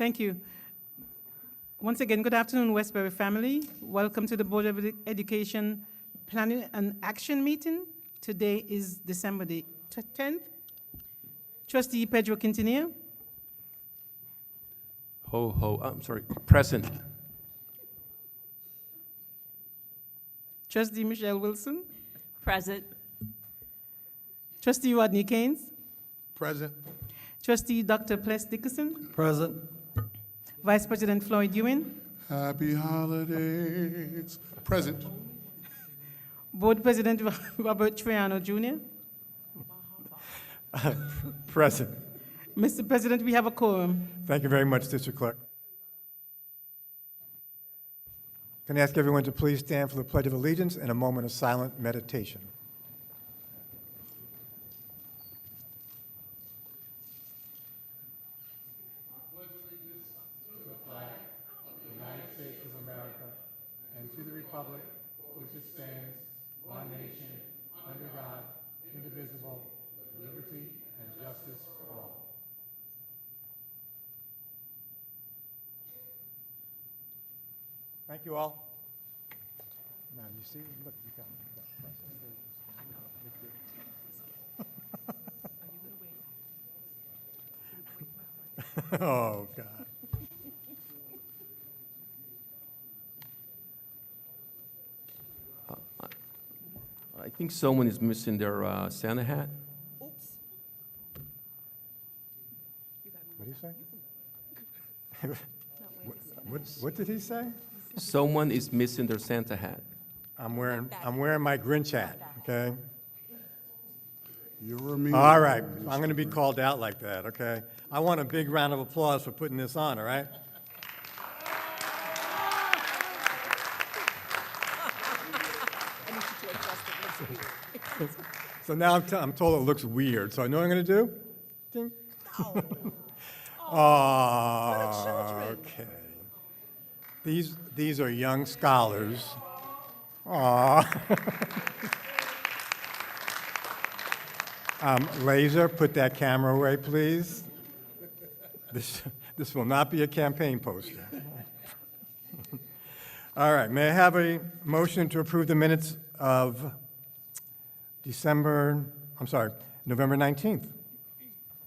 Thank you. Once again, good afternoon, Westbury family. Welcome to the Board of Education Planning and Action meeting. Today is December the 10th. Trustee Pedro Quintanilla. I'm sorry, present. Trustee Michelle Wilson. Present. Trustee Rodney Keynes. Present. Trustee Dr. Pless Dickerson. Present. Vice President Floyd Ewing. Happy holidays. Present. Board President Robert Triano Jr. Present. Mr. President, we have a quorum. Thank you very much, District Clerk. Can I ask everyone to please stand for the Pledge of Allegiance and a moment of silent meditation. To the republic which it stands, one nation, under God, indivisible, with liberty and justice for all. Thank you all. Now, you see, look, you got oh, God. I think someone is missing their Santa hat. Oops. What did he say? What did he say? Someone is missing their Santa hat. I'm wearing my Grinch hat, okay? You're a mean. All right, I'm going to be called out like that, okay? I want a big round of applause for putting this on, all right? So now I'm told it looks weird, so I know what I'm going to do? Ding. No. Oh, okay. These are young scholars. Aw. Laser, put that camera away, please. This will not be a campaign poster. All right, may I have a motion to approve the minutes of November 19th?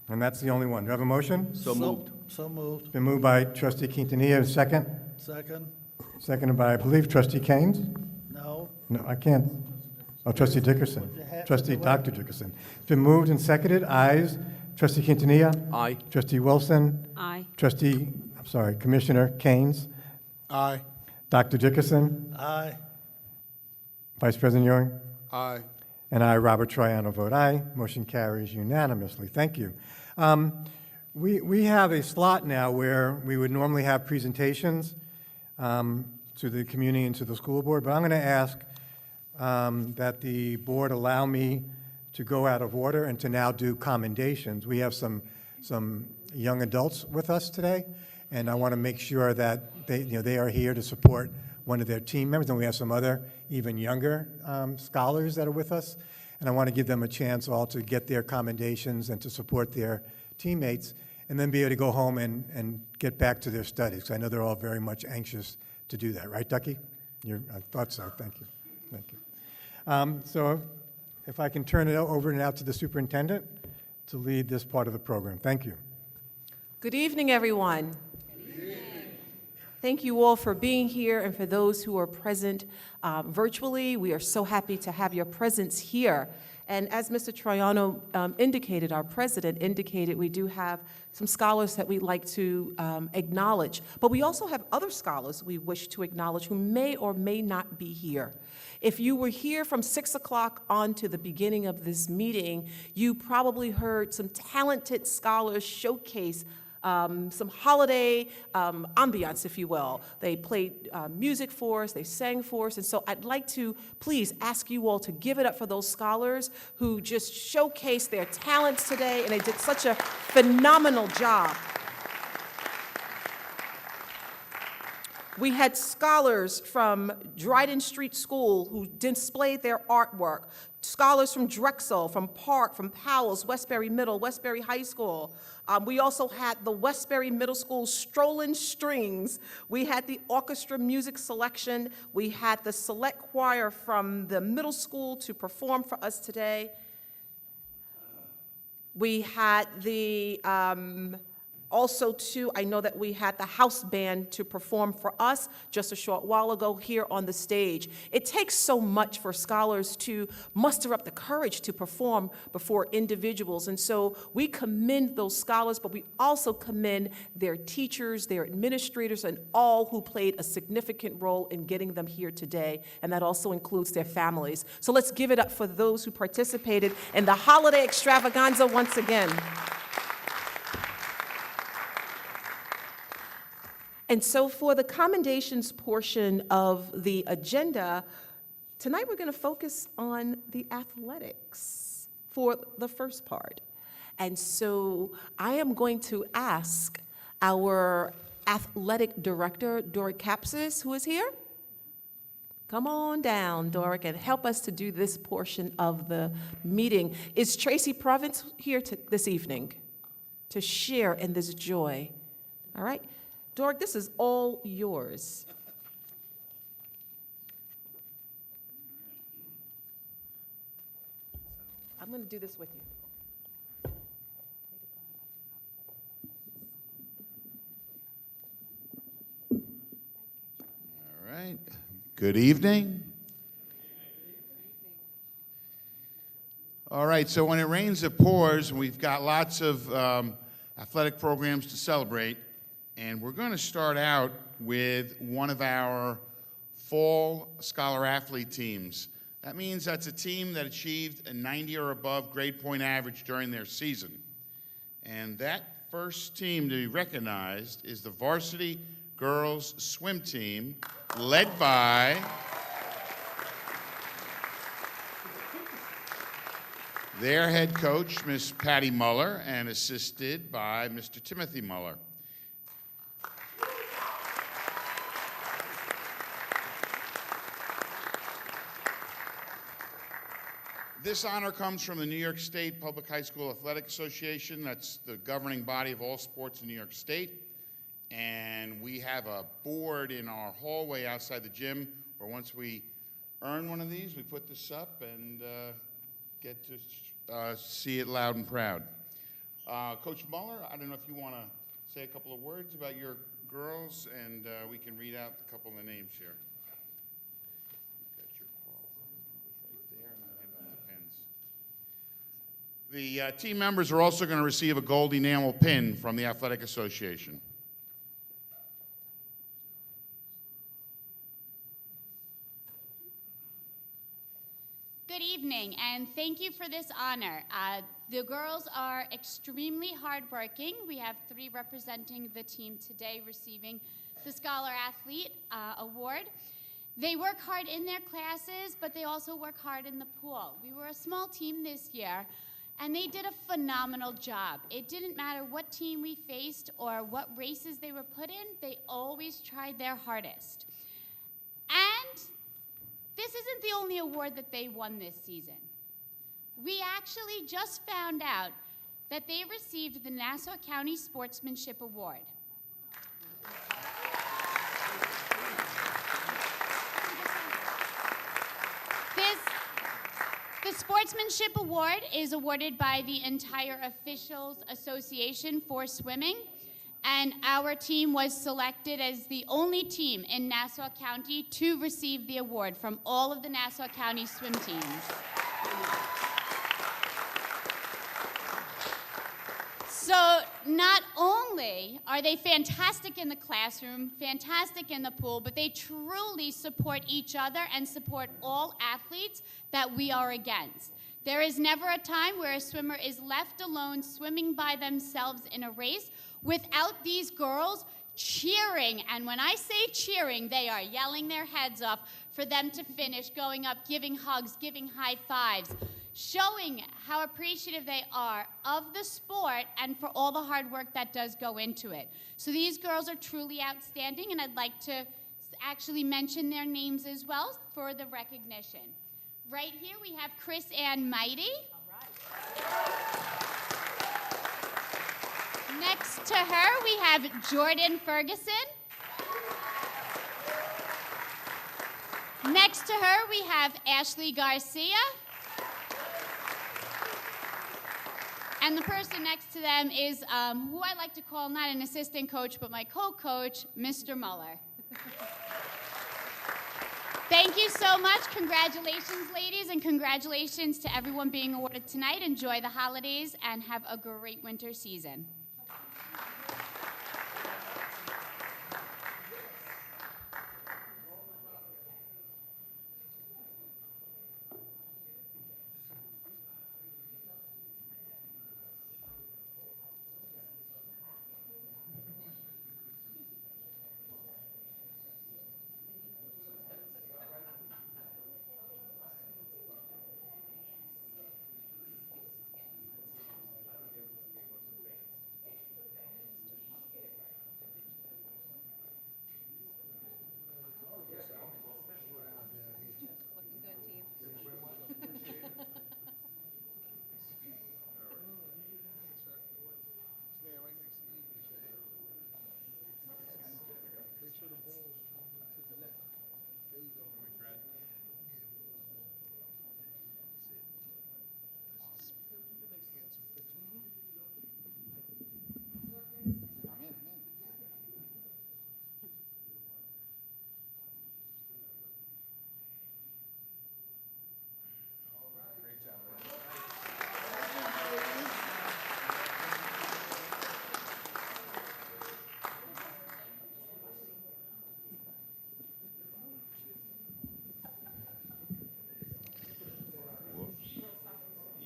And that's the only one. Do you have a motion? So moved. So moved. Been moved by Trustee Quintanilla, second. Second. Seconded by, I believe, Trustee Keynes? No. No, I can't. Oh, Trustee Dickerson. Trustee Dr. Dickerson. It's been moved and seconded. Ayes. Trustee Quintanilla? Aye. Trustee Wilson? Aye. Commissioner Keynes? Aye. Dr. Dickerson? Aye. Vice President Ewing? Aye. And I, Robert Triano, vote aye. Motion carries unanimously. Thank you. We have a slot now where we would normally have presentations to the community and to the school board, but I'm going to ask that the board allow me to go out of order and to now do commendations. We have some young adults with us today, and I want to make sure that they are here to support one of their team members, and we have some other even younger scholars that are with us, and I want to give them a chance all to get their commendations and to support their teammates, and then be able to go home and get back to their studies, because I know they're all very much anxious to do that. Right, Ducky? I thought so. Thank you. Thank you. So if I can turn it over now to the superintendent to lead this part of the program. Thank you. Good evening, everyone. Thank you all for being here, and for those who are present virtually, we are so happy to have your presence here. And as Mr. Troiano indicated, our president indicated, we do have some scholars that we'd like to acknowledge. But we also have other scholars we wish to acknowledge who may or may not be here. If you were here from 6 o'clock on to the beginning of this meeting, you probably heard some talented scholars showcase some holiday ambiance, if you will. They played music for us, they sang for us, and so I'd like to please ask you all to give it up for those scholars who just showcased their talents today, and they did such a phenomenal job. We had scholars from Dryden Street School who displayed their artwork, scholars from Drexel, from Park, from Powell's, Westbury Middle, Westbury High School. We also had the Westbury Middle School Strolling Strings. We had the orchestra music selection. We had the select choir from the middle school to perform for us today. We had the, also too, I know that we had the house band to perform for us just a short while ago here on the stage. It takes so much for scholars to muster up the courage to perform before individuals, and so we commend those scholars, but we also commend their teachers, their administrators, and all who played a significant role in getting them here today, and that also includes their families. So let's give it up for those who participated in the holiday extravaganza once again. And so for the commendations portion of the agenda, tonight we're going to focus on the athletics for the first part. And so I am going to ask our athletic director, Doric Capsis, who is here. Come on down, Doric, and help us to do this portion of the meeting. Is Tracy Province here this evening to share in this joy? All right. Doric, this is all yours. I'm going to do this with you. All right. Good evening. All right, so when it rains, it pours, and we've got lots of athletic programs to celebrate. And we're going to start out with one of our fall scholar athlete teams. That means that's a team that achieved a 90 or above grade point average during their season. And that first team to be recognized is the varsity girls swim team, led by their head coach, Miss Patty Muller, and assisted by Mr. Timothy Muller. This honor comes from the New York State Public High School Athletic Association. That's the governing body of all sports in New York State. And we have a board in our hallway outside the gym where once we earn one of these, we put this up and get to see it loud and proud. Coach Muller, I don't know if you want to say a couple of words about your girls, and we can read out a couple of the names here. The team members are also going to receive a gold enamel pin from the Athletic Association. Good evening, and thank you for this honor. The girls are extremely hardworking. We have 3 representing the team today receiving the Scholar Athlete Award. They work hard in their classes, but they also work hard in the pool. We were a small team this year, and they did a phenomenal job. It didn't matter what team we faced or what races they were put in, they always tried their hardest. And this isn't the only award that they won this season. We actually just found out that they received the Nassau County Sportsmanship Award. The Sportsmanship Award is awarded by the entire Officials Association for Swimming, and our team was selected as the only team in Nassau County to receive the award from all of the Nassau County swim teams. So not only are they fantastic in the classroom, fantastic in the pool, but they truly support each other and support all athletes that we are against. There is never a time where a swimmer is left alone swimming by themselves in a race without these girls cheering. And when I say cheering, they are yelling their heads off for them to finish, going up, giving hugs, giving high fives, showing how appreciative they are of the sport and for all the hard work that does go into it. So these girls are truly outstanding, and I'd like to actually mention their names as well for the recognition. Right here we have Chris Ann Mighty. Next to her we have Jordan Ferguson. Next to her we have Ashley Garcia. And the person next to them is who I like to call not an assistant coach, but my co-coach, Mr. Muller. Thank you so much. Congratulations, ladies, and congratulations to everyone being awarded tonight. Enjoy the holidays and have a great winter season.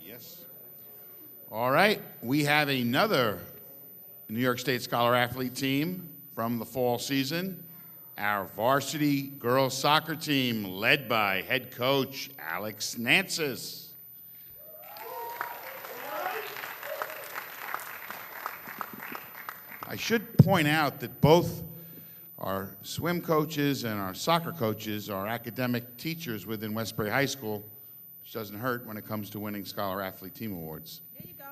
Yes. All right, we have another New York State Scholar Athlete team from the fall season. Our varsity girls soccer team led by head coach Alex Nancis. I should point out that both our swim coaches and our soccer coaches are academic teachers within Westbury High School, which doesn't hurt when it comes to winning Scholar Athlete Team Awards. There you go.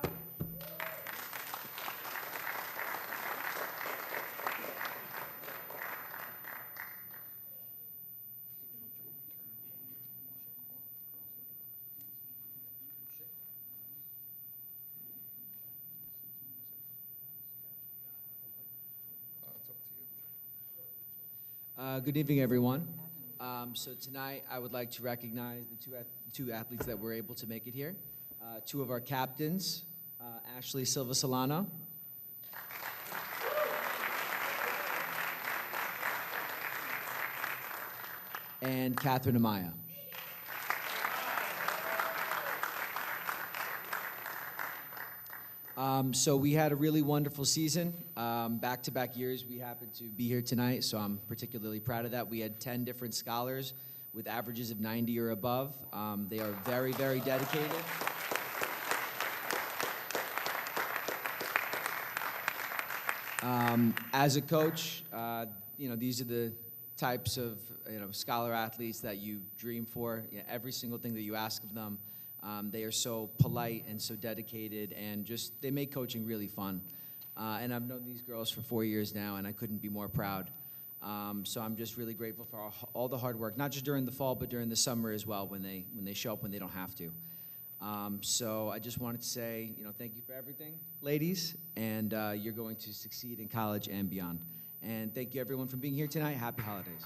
Good evening, everyone. So tonight, I would like to recognize the two athletes that were able to make it here. Two of our captains, Ashley Silva Solano and Catherine Amaya. So we had a really wonderful season. Back-to-back years, we happened to be here tonight, so I'm particularly proud of that. We had 10 different scholars with averages of 90 or above. They are very, very dedicated. As a coach, these are the types of scholar athletes that you dream for. Every single thing that you ask of them. They are so polite and so dedicated, and just they make coaching really fun. And I've known these girls for 4 years now, and I couldn't be more proud. So I'm just really grateful for all the hard work, not just during the fall, but during the summer as well, when they show up when they don't have to. So I just wanted to say, thank you for everything, ladies, and you're going to succeed in college and beyond. And thank you, everyone, for being here tonight. Happy holidays.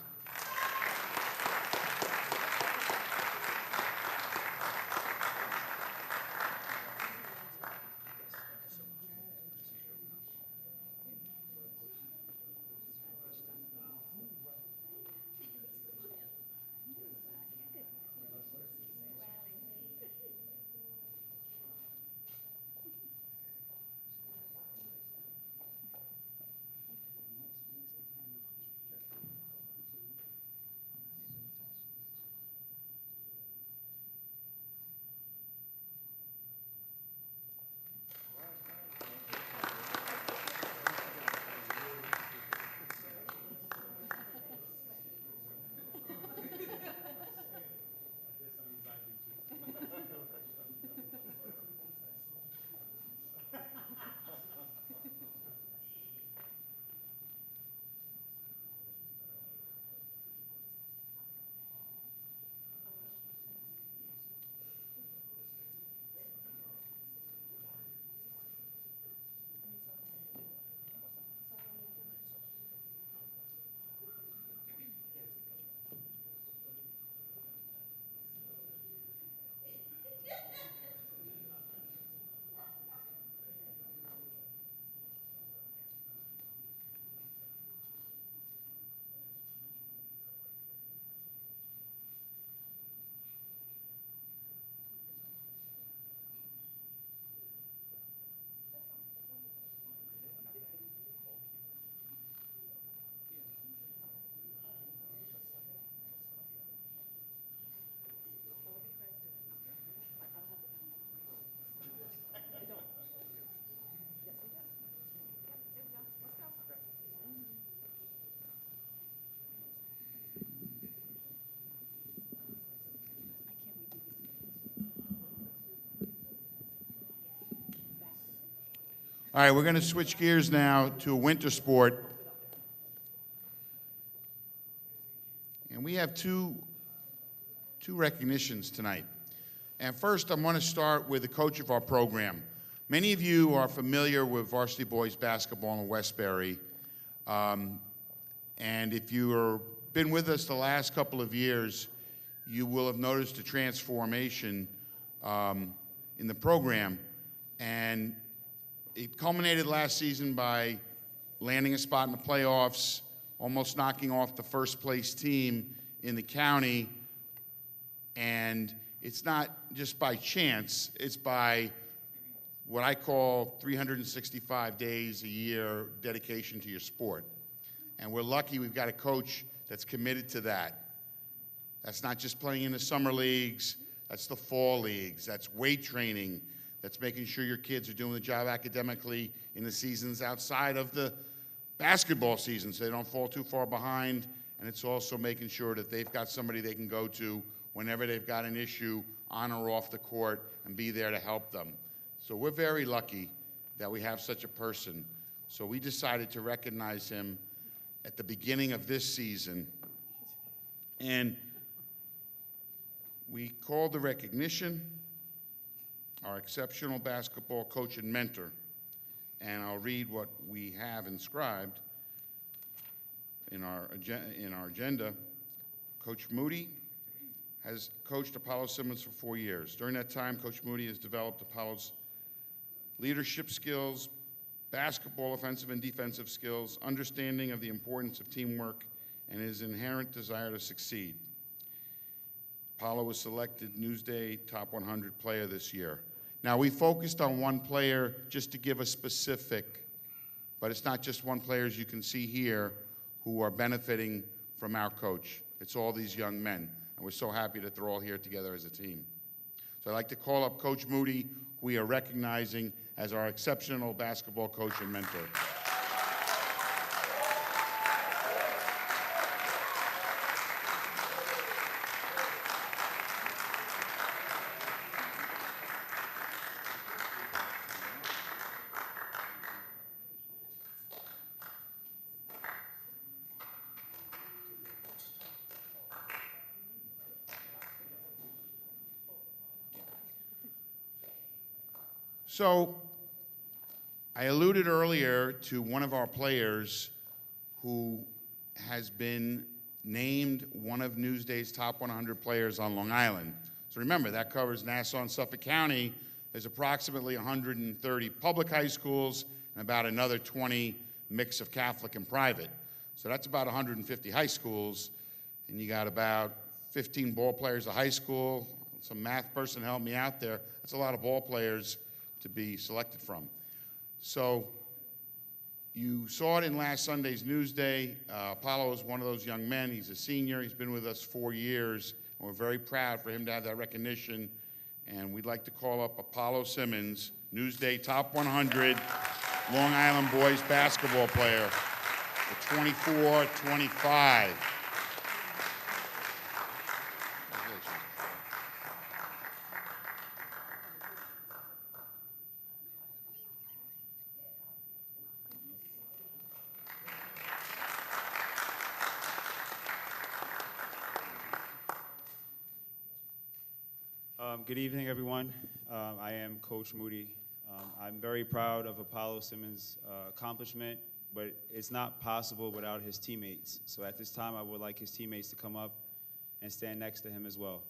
All right, we're going to switch gears now to a winter sport. And we have two recognitions tonight. And first, I want to start with the coach of our program. Many of you are familiar with varsity boys basketball in Westbury. And if you've been with us the last couple of years, you will have noticed a transformation in the program. And it culminated last season by landing a spot in the playoffs, almost knocking off the first place team in the county. And it's not just by chance, it's by what I call 365 days a year dedication to your sport. And we're lucky we've got a coach that's committed to that. That's not just playing in the summer leagues, that's the fall leagues, that's weight training, that's making sure your kids are doing the job academically in the seasons outside of the basketball season so they don't fall too far behind. And it's also making sure that they've got somebody they can go to whenever they've got an issue on or off the court and be there to help them. So we're very lucky that we have such a person. So we decided to recognize him at the beginning of this season. And we called the recognition our exceptional basketball coach and mentor. And I'll read what we have inscribed in our agenda. Coach Moody has coached Apollo Simmons for 4 years. During that time, Coach Moody has developed Apollo's leadership skills, basketball offensive and defensive skills, understanding of the importance of teamwork, and his inherent desire to succeed. Apollo was selected Newsday Top 100 Player this year. Now, we focused on one player just to give a specific, but it's not just one player, as you can see here, who are benefiting from our coach. It's all these young men, and we're so happy that they're all here together as a team. So I'd like to call up Coach Moody, who we are recognizing as our exceptional basketball coach and mentor. So, I alluded earlier to one of our players who has been named one of Newsday's top 100 players on Long Island. So remember, that covers Nassau and Suffolk County. There's approximately 130 public high schools and about another 20 mix of Catholic and private. So that's about 150 high schools, and you got about 15 ball players at high school. Some math person helped me out there. That's a lot of ball players to be selected from. So you saw it in last Sunday's Newsday. Apollo is one of those young men. He's a senior. He's been with us 4 years. And we're very proud for him to have that recognition. And we'd like to call up Apollo Simmons, Newsday Top 100 Long Island boys basketball player for 24-25. Good evening, everyone. I am Coach Moody. I'm very proud of Apollo Simmons' accomplishment, but it's not possible without his teammates. So at this time, I would like his teammates to come up and stand next to him as well.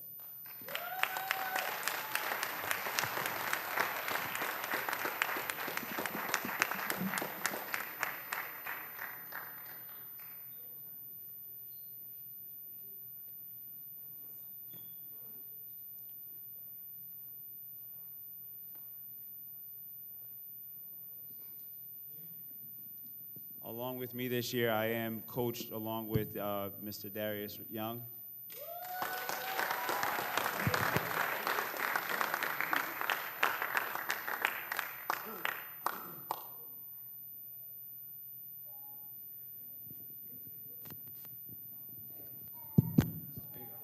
Along with me this year, I am coached along with Mr. Darius Young.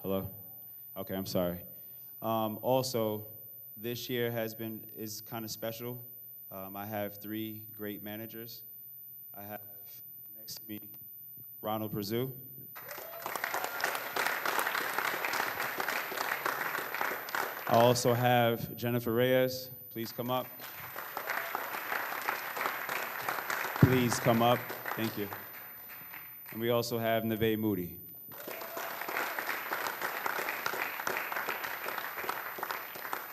Hello? Okay, I'm sorry. Also, this year is kind of special I have 3 great managers. I have next to me Ronald Perdue. I also have Jennifer Reyes. Please come up. Please come up. Thank you. And we also have Neve Moody.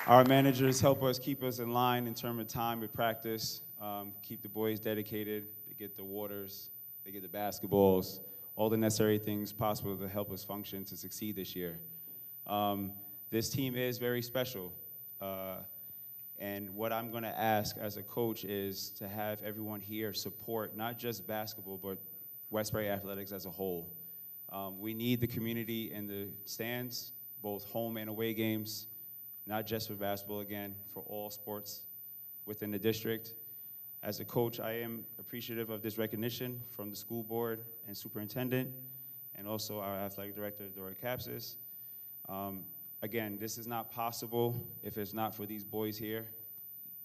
Our managers help us keep us in line in terms of time with practice, keep the boys dedicated. They get the waters, they get the basketballs, all the necessary things possible to help us function to succeed this year. This team is very special. And what I'm going to ask as a coach is to have everyone here support not just basketball, but Westbury athletics as a whole. We need the community in the stands, both home and away games, not just for basketball, again, for all sports within the district. As a coach, I am appreciative of this recognition from the school board and superintendent, and also our athletic director, Dora Capsis. Again, this is not possible if it's not for these boys here.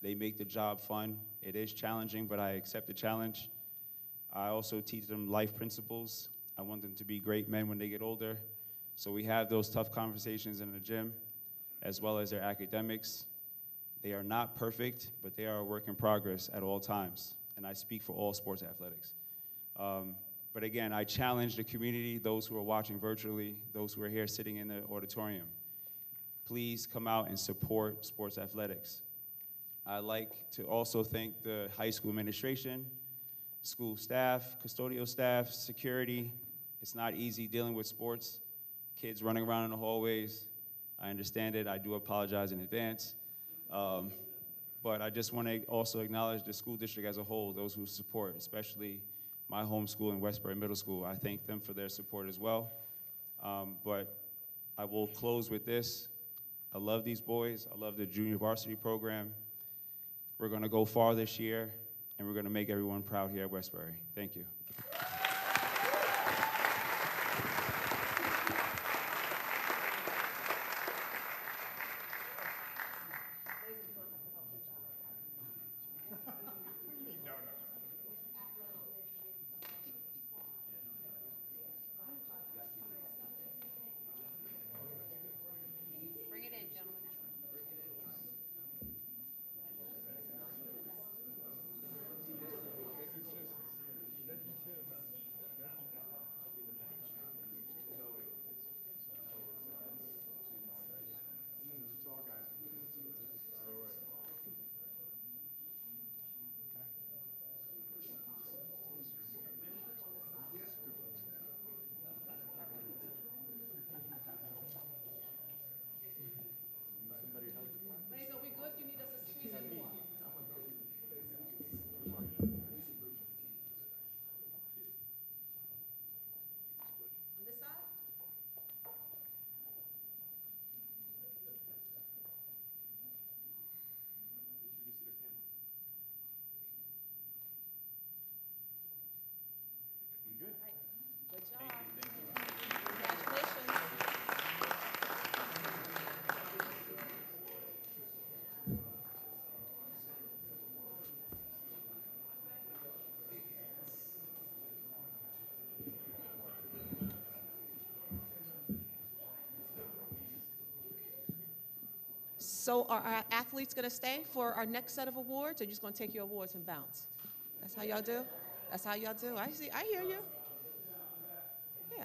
They make the job fun. It is challenging, but I accept the challenge. I also teach them life principles. I want them to be great men when they get older. So we have those tough conversations in the gym, as well as their academics. They are not perfect, but they are a work in progress at all times. And I speak for all sports athletics. But again, I challenge the community, those who are watching virtually, those who are here sitting in the auditorium. Please come out and support sports athletics. I'd like to also thank the high school administration, school staff, custodial staff, security. It's not easy dealing with sports, kids running around in the hallways. I understand it. I do apologize in advance. But I just want to also acknowledge the school district as a whole, those who support, especially my home school in Westbury Middle School. I thank them for their support as well. But I will close with this. I love these boys. I love the junior varsity program. We're going to go far this year, and we're going to make everyone proud here at Westbury. Thank you. Bring it in, gentlemen. Good job. Congratulations. So are our athletes going to stay for our next set of awards, or are you just going to take your awards and bounce? That's how y'all do? That's how y'all do? I see. I hear you. Yeah.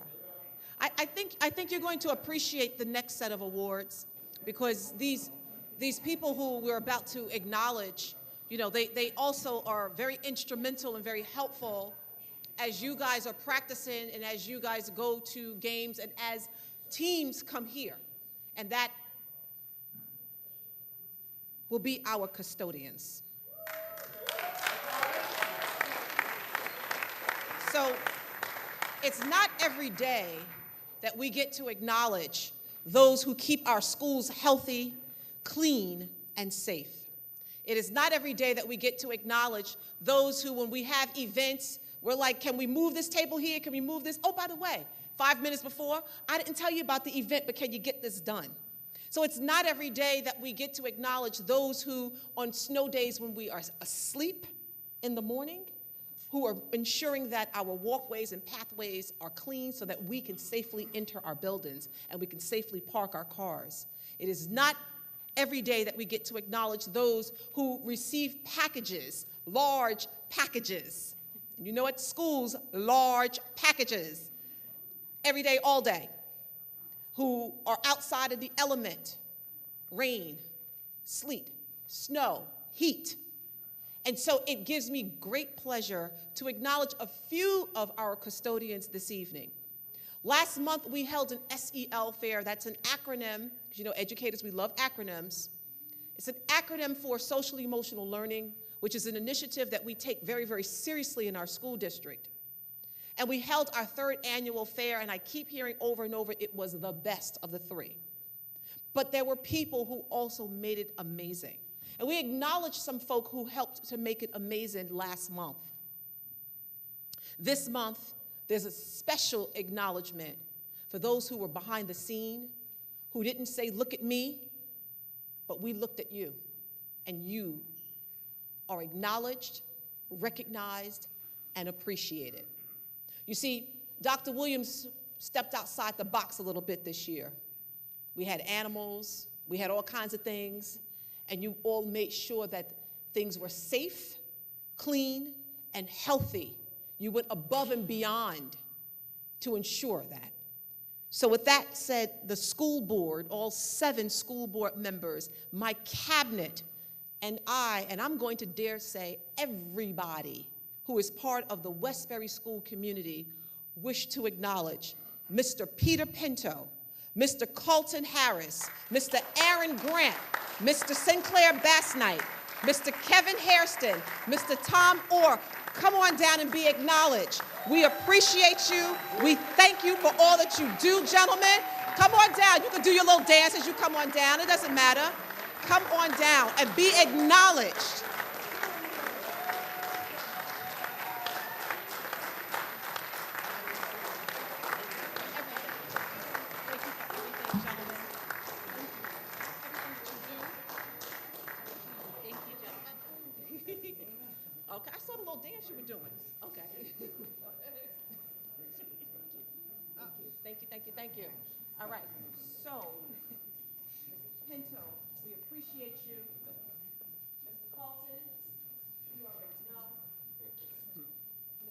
I think you're going to appreciate the next set of awards, because these people who we're about to acknowledge, you know, they also are very instrumental and very helpful as you guys are practicing and as you guys go to games and as teams come here. And that will be our custodians. So it's not every day that we get to acknowledge those who keep our schools healthy, clean, and safe. It is not every day that we get to acknowledge those who, when we have events, we're like, can we move this table here? Can we move this? Oh, by the way, 5 minutes before, I didn't tell you about the event, but can you get this done? So it's not every day that we get to acknowledge those who, on snow days when we are asleep in the morning, who are ensuring that our walkways and pathways are clean so that we can safely enter our buildings and we can safely park our cars. It is not every day that we get to acknowledge those who receive packages, large packages. You know, at schools, large packages, every day, all day, who are outside of the element, rain, sleet, snow, heat. And so it gives me great pleasure to acknowledge a few of our custodians this evening. Last month, we held an SEL fair. That's an acronym, because you know, educators, we love acronyms. It's an acronym for social emotional learning, which is an initiative that we take very, very seriously in our school district. And we held our 3rd annual fair, and I keep hearing over and over, it was the best of the 3. But there were people who also made it amazing. And we acknowledged some folk who helped to make it amazing last month. This month, there's a special acknowledgement for those who were behind the scene, who didn't say, look at me, but we looked at you. And you are acknowledged, recognized, and appreciated. You see, Dr. Williams stepped outside the box a little bit this year. We had animals, we had all kinds of things, and you all made sure that things were safe, clean, and healthy. You went above and beyond to ensure that. So with that said, the school board, all 7 school board members, my cabinet, and I'm going to dare say everybody who is part of the Westbury school community, wish to acknowledge Mr. Peter Pinto, Mr. Colton Harris, Mr. Aaron Grant, Mr. Sinclair Bassnight, Mr. Kevin Hairston, Mr. Tom Orr. Come on down and be acknowledged. We appreciate you. We thank you for all that you do, gentlemen. Come on down. You can do your little dance as you come on down. It doesn't matter. Come on down and be acknowledged. Okay, I saw the little dance you were doing. Okay. Thank you, thank you, thank you. All right, so, Pinto, we appreciate you. Mr. Colton, you already know. Mrs. Sinclair.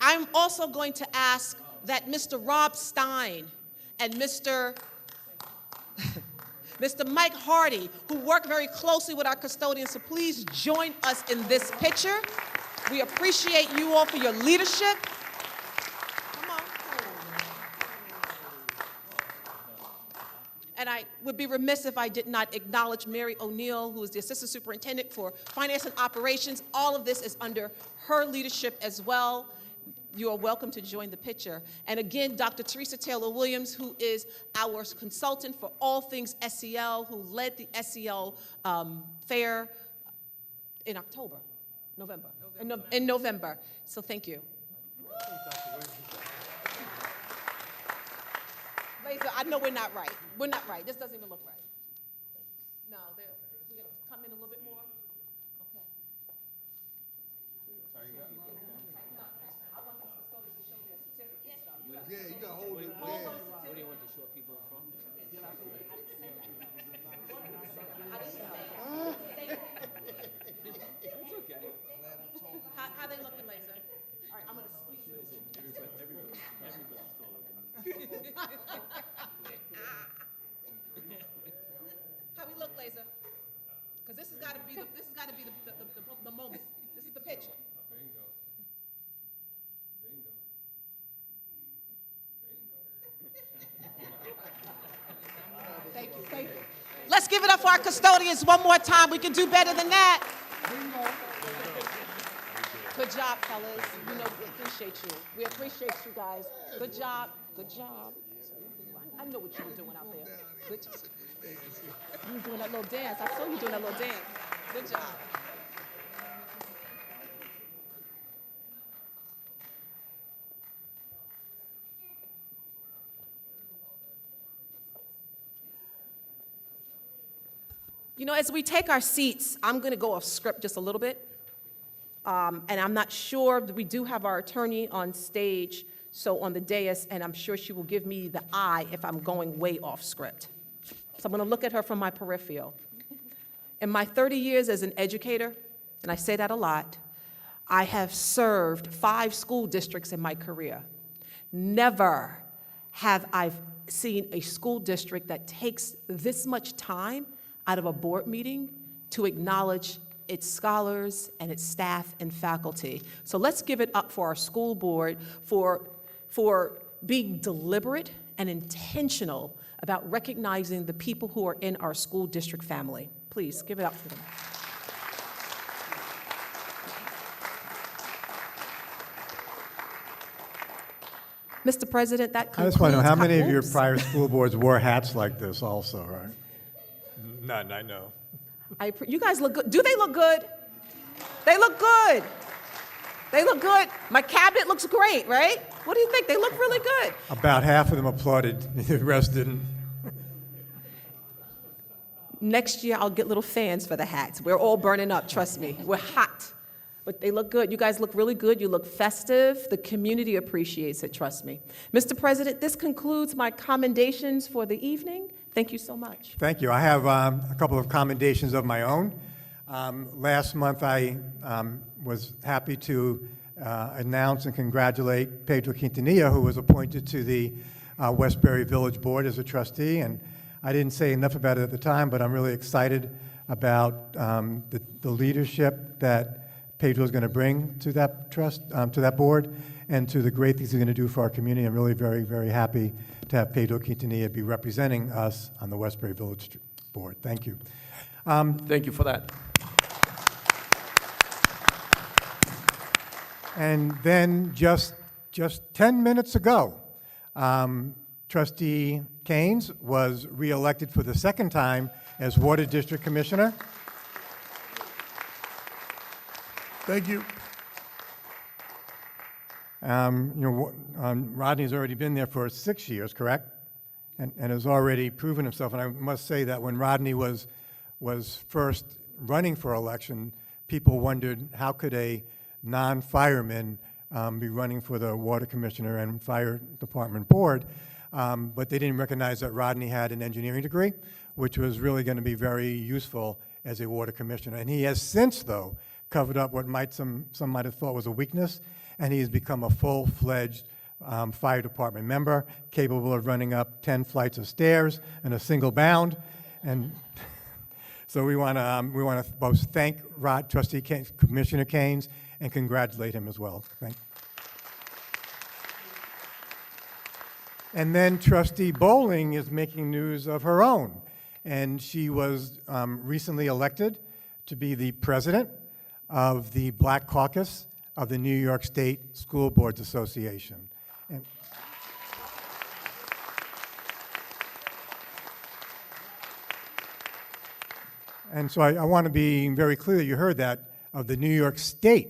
I'm also going to ask that Mr. Rob Stein and Mr. Mike Hardy, who work very closely with our custodians, to please join us in this picture. We appreciate you all for your leadership. Come on. And I would be remiss if I did not acknowledge Mary O'Neill, who is the Assistant Superintendent for Finance and Operations. All of this is under her leadership as well. You are welcome to join the picture. And again, Dr. Teresa Taylor-Williams, who is our consultant for all things SEL, who led the SEL fair in November. In November. So thank you. Laser, I know we're not right. We're not right. This doesn't even look right. No, we're going to come in a little bit more. Okay. Yeah, you gotta hold it. Yeah. What do you want the short people from? It's okay. How they looking, Laser? All right, I'm going to squeeze you. Everybody's taller than me. How we look, Laser? Because this has got to be the moment. This is the picture. Bingo. Bingo. Thank you, thank you. Let's give it up for our custodians one more time. We can do better than that. Good job, fellas. You know, we appreciate you. We appreciate you guys. Good job. Good job. I know what you were doing out there. Good job. You were doing that little dance. I saw you doing that little dance. Good job. You know, as we take our seats, I'm going to go off script just a little bit. And I'm not sure, we do have our attorney on stage, so on the dais, and I'm sure she will give me the eye if I'm going way off script. So I'm going to look at her from my peripheral. In my 30 years as an educator, and I say that a lot, I have served 5 school districts in my career. Never have I seen a school district that takes this much time out of a board meeting to acknowledge its scholars and its staff and faculty. So let's give it up for our school board for being deliberate and intentional about recognizing the people who are in our school district family. Please give it up for them. Mr. President, that I concludes. just want to know, how many of your Oops. prior school boards wore hats like this also, right? None, I know. You guys look good. Do they look good? They look good. They look good. My cabinet looks great, right? What do you think? They look really good. About half of them applauded, the rest didn't. Next year, I'll get little fans for the hats. We're all burning up, trust me. We're hot. But they look good. You guys look really good. You look festive. The community appreciates it, trust me. Mr. President, this concludes my commendations for the evening. Thank you so much. Thank you. I have a couple of commendations of my own. Last month, I was happy to announce and congratulate Pedro Quintanilla, who was appointed to the Westbury Village Board as a trustee. And I didn't say enough about it at the time, but I'm really excited about the leadership that Pedro is going to bring to that to that board, and to the great things he's going to do for our community. I'm really very, very happy to have Pedro Quintanilla be representing us on the Westbury Village Board. Thank you. Thank you for that. And then just 10 minutes ago, Trustee Keynes was reelected for the second time as Water District Commissioner. Thank you. Rodney's already been there for 6 years, correct? And has already proven himself. And I must say that when Rodney was first running for election, people wondered how could a non-fireman be running for the Water Commissioner and Fire Department Board. But they didn't recognize that Rodney had an engineering degree, which was really going to be very useful as a Water Commissioner. And he has since, though, covered up what some might have thought was a weakness, and he has become a full-fledged fire department member, capable of running up 10 flights of stairs in a single bound. And so we want to both thank Trustee Keynes, Commissioner Keynes, and congratulate him as well. And then Trustee Bowling is making news of her own, and she was recently elected to be the president of the Black Caucus of the New York State School Boards Association. And so I want to be very clear, you heard that, of the New York State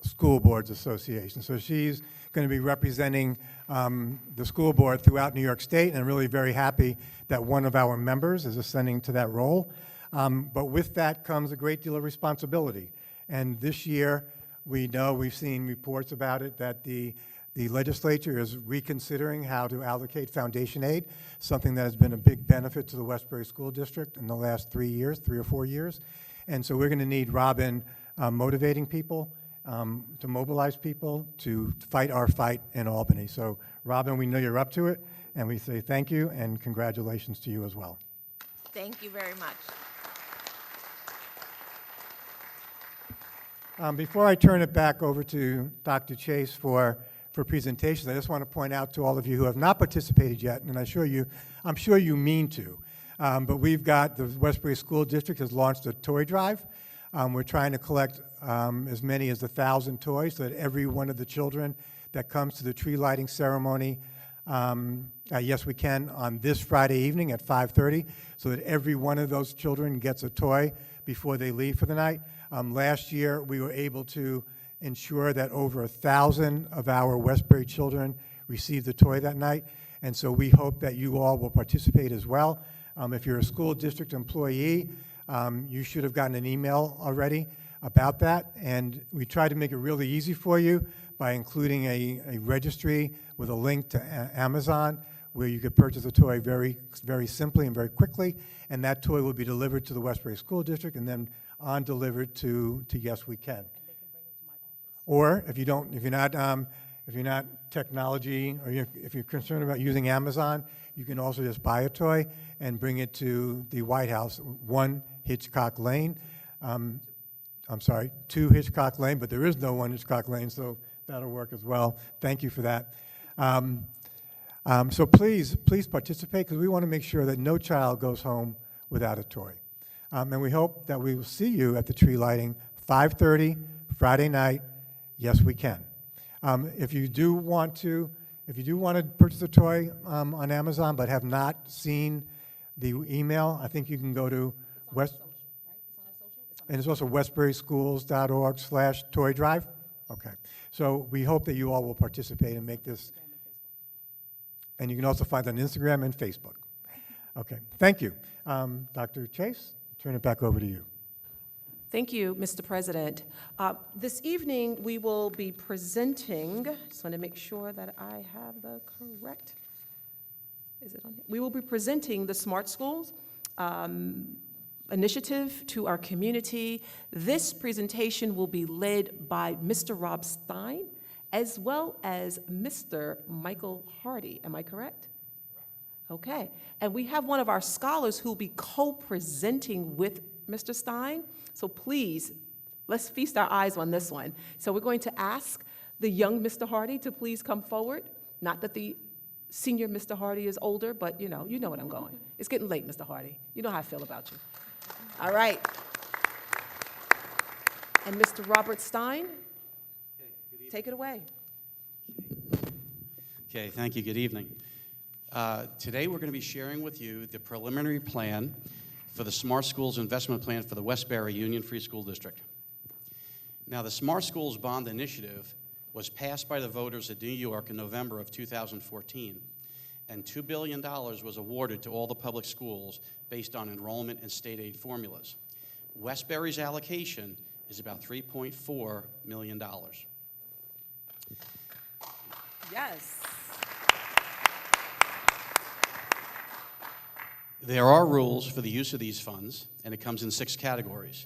School Boards Association. So she's going to be representing the school board throughout New York State, and I'm really very happy that one of our members is ascending to that role. But with that comes a great deal of responsibility. And this year, we've seen reports about it, that the legislature is reconsidering how to allocate foundation aid, something that has been a big benefit to the Westbury School District in the last 3 or 4 years. And so we're going to need Robin motivating people, to mobilize people to fight our fight in Albany. So Robin, we know you're up to it, and we say thank you and congratulations to you as well. Thank you very much. Before I turn it back over to Dr. Chase for presentations, I just want to point out to all of you who have not participated yet, and I'm sure you mean to, but we've got, the Westbury School District has launched a toy drive We're trying to collect as many as 1,000 toys so that every one of the children that comes to the tree lighting ceremony, yes, we can, on this Friday evening at 5:30, so that every one of those children gets a toy before they leave for the night. Last year, we were able to ensure that over 1,000 of our Westbury children received a toy that night, and so we hope that you all will participate as well. If you're a school district employee, you should have gotten an email already about that, and we tried to make it really easy for you by including a registry with a link to Amazon where you could purchase a toy very, very simply and very quickly, and that toy will be delivered to the Westbury School District and then on delivered to Yes We Can. Or if you're not technology, or if you're concerned about using Amazon, you can also just buy a toy and bring it to the White House, 1 Hitchcock Lane. 2 Hitchcock Lane, but there is no 1 Hitchcock Lane, so that'll work as well. Thank you for that. So please participate, because we want to make sure that no child goes home without a toy. And we hope that we will see you at the tree lighting, 5:30, Friday night. Yes, we can. If you do want to purchase a toy on Amazon but have not seen the email, I think you can go to and it's also westburyschools.org/toy drive. Okay. So we hope that you all will participate and make this. And you can also find it on Instagram and Facebook. Okay. Thank you. Dr. Chase, turn it back over to you. Thank you, Mr. President. This evening, we will be presenting, just want to make sure that I have the correct, is it on here? We will be presenting the Smart Schools initiative to our community. This presentation will be led by Mr. Rob Stein, as well as Mr. Michael Hardy. Am I correct? Okay. And we have one of our scholars who will be co-presenting with Mr. Stein. So please, let's feast our eyes on this one. So we're going to ask the young Mr. Hardy to please come forward. Not that the senior Mr. Hardy is older, but you know what I'm going. It's getting late, Mr. Hardy. You know how I feel about you. All right. And Mr. Robert Stein, take it away. Okay, thank you. Good evening. Today we're going to be sharing with you the preliminary plan for the Smart Schools Investment Plan for the Westbury Union Free School District. Now, the Smart Schools Bond Initiative was passed by the voters of New York in November of 2014, and $2 billion was awarded to all the public schools based on enrollment and state aid formulas. Westbury's allocation is about $3.4 million. Yes. There are rules for the use of these funds, and it comes in 6 categories.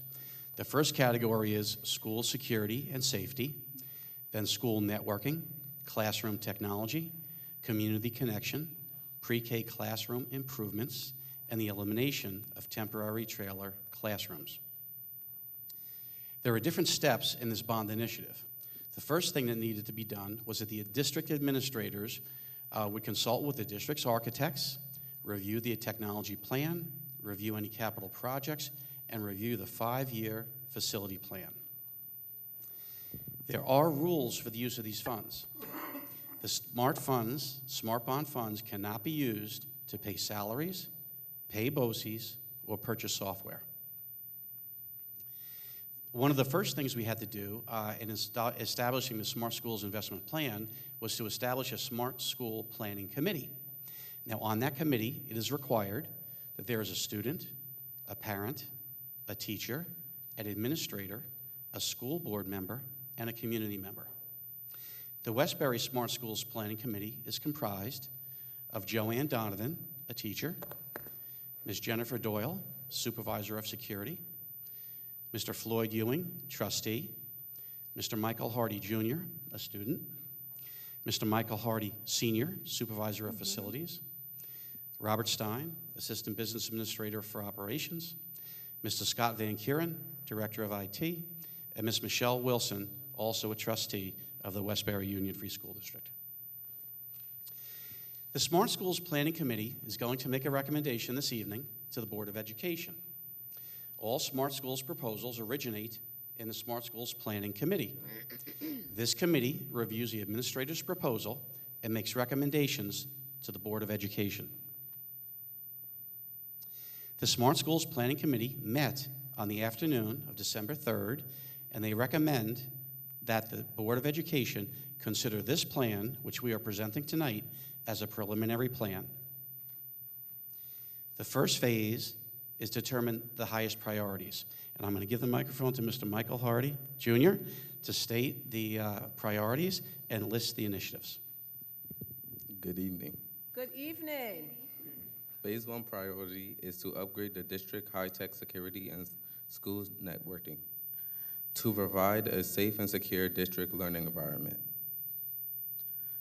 The first category is school security and safety, then school networking, classroom technology, community connection, pre-K classroom improvements, and the elimination of temporary trailer classrooms. There are different steps in this bond initiative. The first thing that needed to be done was that the district administrators would consult with the district's architects, review the technology plan, review any capital projects, and review the 5-year facility plan. There are rules for the use of these funds. The smart bond funds cannot be used to pay salaries, pay BOCES, or purchase software. One of the first things we had to do in establishing the Smart Schools Investment Plan was to establish a Smart School Planning Committee. Now, on that committee, it is required that there is a student, a parent, a teacher, an administrator, a school board member, and a community member. The Westbury Smart Schools Planning Committee is comprised of Joanne Donovan, a teacher, Ms. Jennifer Doyle, supervisor of security, Mr. Floyd Ewing, trustee, Mr. Michael Hardy, Jr., a student, Mr. Michael Hardy, Sr., supervisor of facilities, Robert Stein, assistant business administrator for operations, Mr. Scott Van Kuren, director of IT, and Ms. Michelle Wilson, also a trustee of the Westbury Union Free School District. The Smart Schools Planning Committee is going to make a recommendation this evening to the Board of Education. All Smart Schools proposals originate in the Smart Schools Planning Committee. This committee reviews the administrator's proposal and makes recommendations to the Board of Education. The Smart Schools Planning Committee met on the afternoon of December 3rd, and they recommend that the Board of Education consider this plan, which we are presenting tonight, as a preliminary plan. The first phase is determine the highest priorities. And I'm going to give the microphone to Mr. Michael Hardy, Jr., to state the priorities and list the initiatives. Good evening. Good evening. Phase 1 priority is to upgrade the district high-tech security and schools networking to provide a safe and secure district learning environment.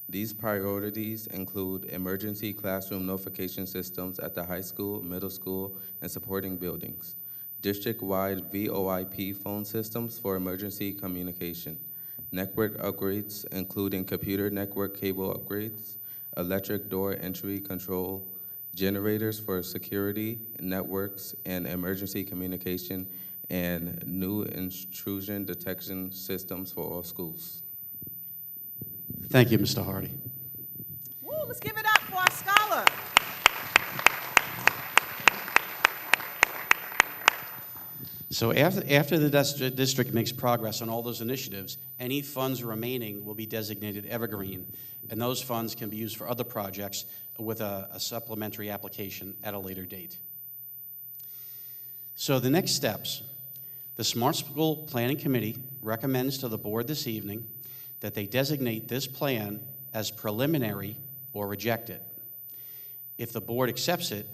These priorities include emergency classroom notification systems at the high school, middle school, and supporting buildings, district-wide VoIP phone systems for emergency communication, network upgrades including computer network cable upgrades, electric door entry control, generators for security, networks, and emergency communication, and new intrusion detection systems for all schools. Thank you, Mr. Hardy. Woo, let's give it up for our scholar. So after the district makes progress on all those initiatives, any funds remaining will be designated evergreen, and those funds can be used for other projects with a supplementary application at a later date. So the next steps, the Smart School Planning Committee recommends to the board this evening that they designate this plan as preliminary or reject it. If the board accepts it,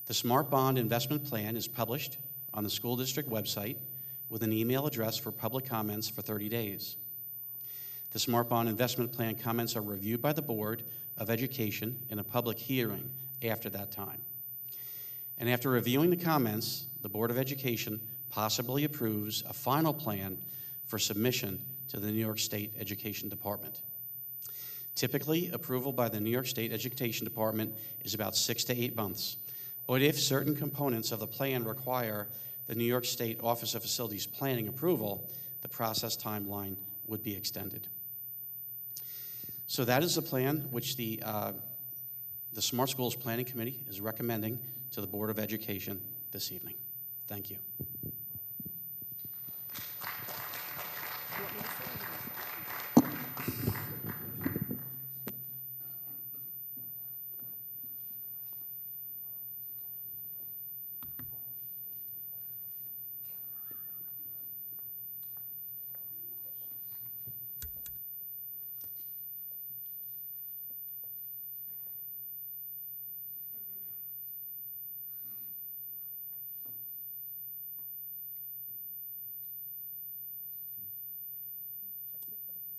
the Smart Bond Investment Plan is published on the school district website with an email address for public comments for 30 days. The Smart Bond Investment Plan comments are reviewed by the Board of Education in a public hearing after that time. And after reviewing the comments, the Board of Education possibly approves a final plan for submission to the New York State Education Department. Typically, approval by the New York State Education Department is about 6 to 8 months. But if certain components of the plan require the New York State Office of Facilities Planning approval, the process timeline would be extended. So that is the plan which the Smart Schools Planning Committee is recommending to the Board of Education this evening. Thank you.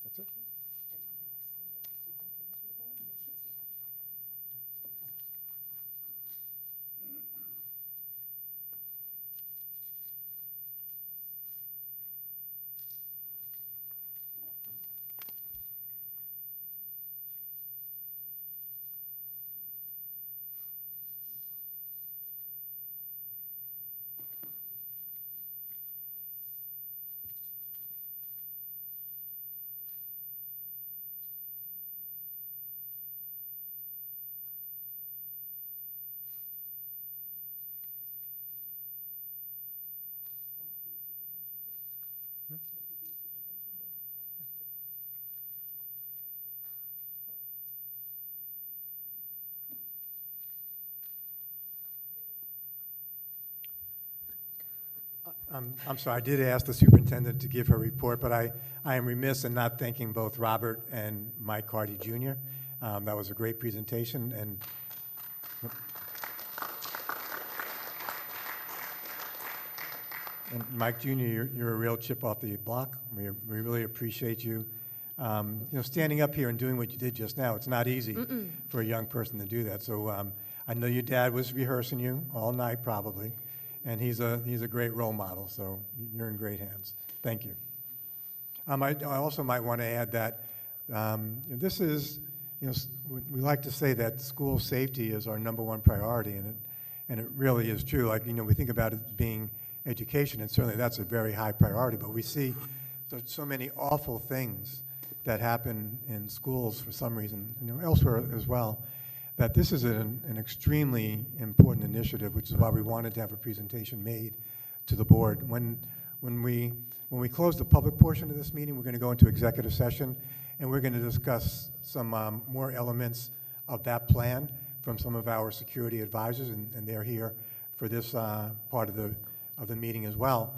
That's it? I'm sorry, I did ask the superintendent to give her report, but I am remiss in not thanking both Robert and Mike Hardy Jr. That was a great presentation, and Mike Jr., you're a real chip off the block. We really appreciate you. Standing up here and doing what you did just now, it's not easy for a young person to do that. So I know your dad was rehearsing you all night probably, and he's a great role model, so you're in great hands. Thank you. I also might want to add that this is, we like to say that school safety is our #1 priority, and And it really is true, like, we think about it being education, and certainly that's a very high priority, but we see so many awful things that happen in schools for some reason, elsewhere as well, that this is an extremely important initiative, which is why we wanted to have a presentation made to the board. When we close the public portion of this meeting, we're going to go into executive session, and we're going to discuss some more elements of that plan from some of our security advisors, and they're here for this part of the meeting as well.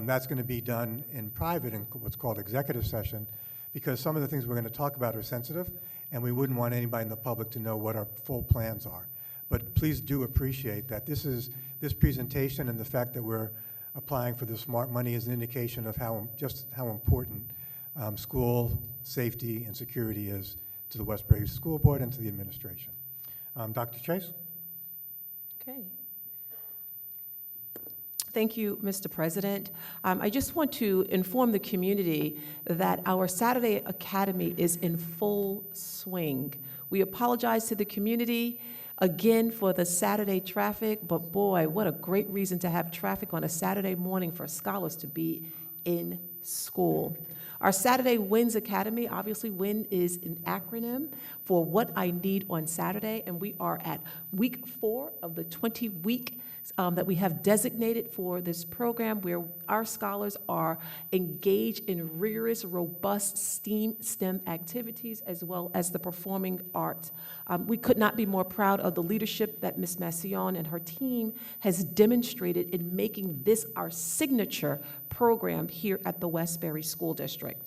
That's going to be done in private in what's called executive session, because some of the things we're going to talk about are sensitive, and we wouldn't want anybody in the public to know what our full plans are. But please do appreciate that this presentation and the fact that we're applying for the smart money is an indication of how important school safety and security is to the Westbury School Board and to the administration. Dr. Chase? Okay. Thank you, Mr. President. I just want to inform the community that our Saturday Academy is in full swing. We apologize to the community again for the Saturday traffic, but boy, what a great reason to have traffic on a Saturday morning for scholars to be in school. Our Saturday WINS Academy, obviously WIN is an acronym for What I Need on Saturday, and we are at week 4 of the 20-week that we have designated for this program, where our scholars are engaged in rigorous, robust STEM activities, as well as the performing arts. We could not be more proud of the leadership that Ms. Massillon and her team has demonstrated in making this our signature program here at the Westbury School District.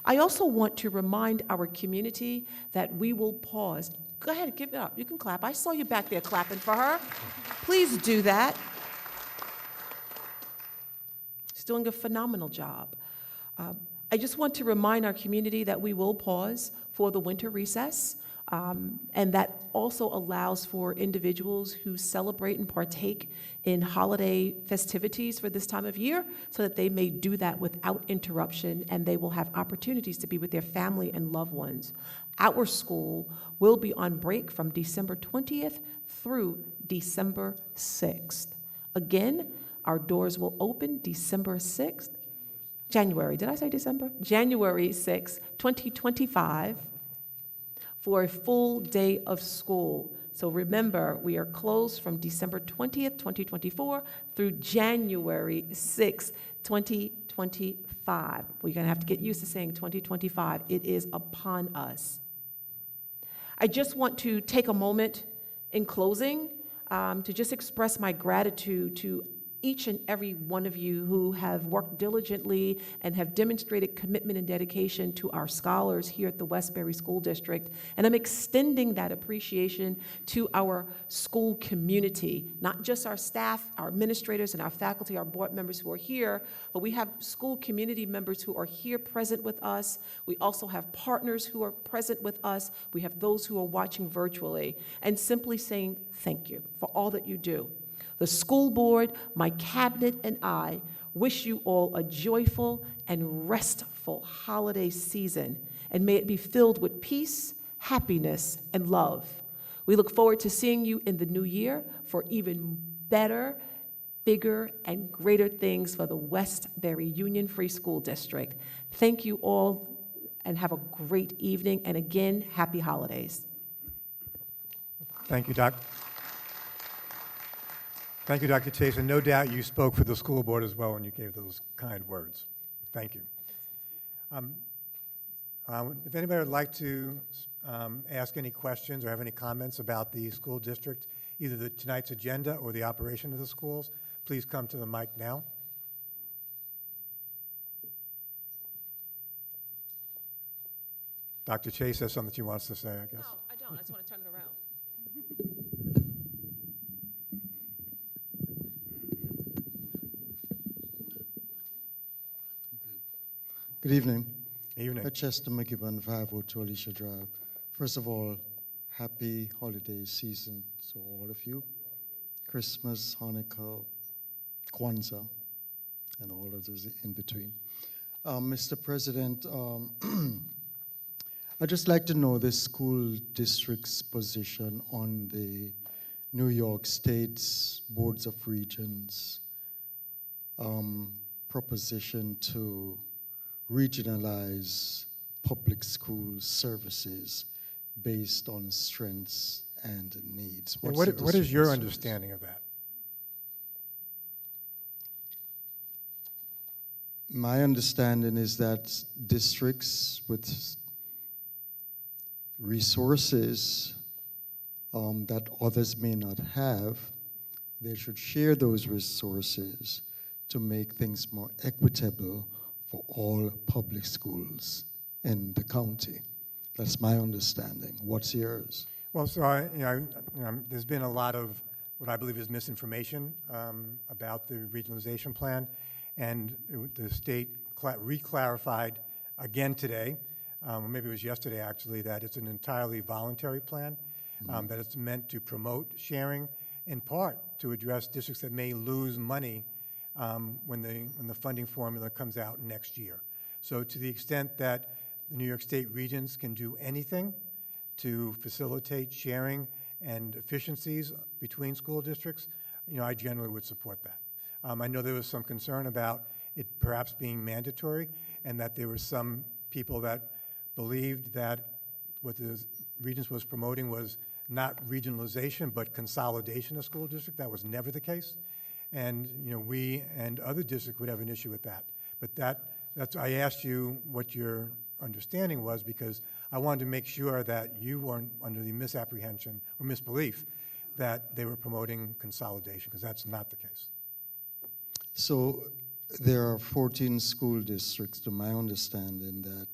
I also want to remind our community that we will pause. Go ahead, give it up. You can clap. I saw you back there clapping for her. Please do that. She's doing a phenomenal job. I just want to remind our community that we will pause for the winter recess, and that also allows for individuals who celebrate and partake in holiday festivities for this time of year, so that they may do that without interruption, and they will have opportunities to be with their family and loved ones. Our school will be on break from December 20th through December 6th. Again, our doors will open December 6th, January, did I say December? January 6th, 2025, for a full day of school. So remember, we are closed from December 20th, 2024 through January 6th, 2025. We're going to have to get used to saying 2025. It is upon us. I just want to take a moment in closing to just express my gratitude to each and every one of you who have worked diligently and have demonstrated commitment and dedication to our scholars here at the Westbury School District. And I'm extending that appreciation to our school community, not just our staff, our administrators, and our faculty, our board members who are here, but we have school community members who are here present with us. We also have partners who are present with us. We have those who are watching virtually, and simply saying thank you for all that you do. The school board, my cabinet, and I wish you all a joyful and restful holiday season, and may it be filled with peace, happiness, and love. We look forward to seeing you in the new year for even better, bigger, and greater things for the Westbury Union Free School District. Thank you all, and have a great evening, and again, happy holidays. Thank you, Doc. Thank you, Dr. Chase, and no doubt you spoke for the school board as well when you gave those kind words. Thank you. If anybody would like to ask any questions or have any comments about the school district, either tonight's agenda or the operation of the schools, please come to the mic now. Dr. Chase has something she wants to say, I guess. No, I don't. I just want to turn it around. Good evening. Evening. Chester McKibben, 502 Alicia Drive. First of all, happy holiday season to all of you. Christmas, Hanukkah, Kwanzaa, and all of those in between. Mr. President, I'd just like to know the school district's position on the New York State's boards of regents proposition to regionalize public school services based on strengths and needs. Yeah, What's the what is your district's understanding of that? My understanding is that districts with resources that others may not have, they should share those resources to make things more equitable for all public schools in the county. That's my understanding. What's yours? Well, so there's been a lot of what I believe is misinformation about the regionalization plan, and the state re-clarified again today, or maybe it was yesterday actually, that it's an entirely voluntary plan, that it's meant to promote sharing, in part to address districts that may lose money when the funding formula comes out next year. So to the extent that the New York State regions can do anything to facilitate sharing and efficiencies between school districts, I generally would support that. I know there was some concern about it perhaps being mandatory, and that there were some people that believed that what the Regents was promoting was not regionalization, but consolidation of school district. That was never the case. And we and other districts would have an issue with that. But that's I asked you what your understanding was, because I wanted to make sure that you weren't under the misapprehension or misbelief that they were promoting consolidation, because that's not the case. So there are 14 school districts, to my understanding, that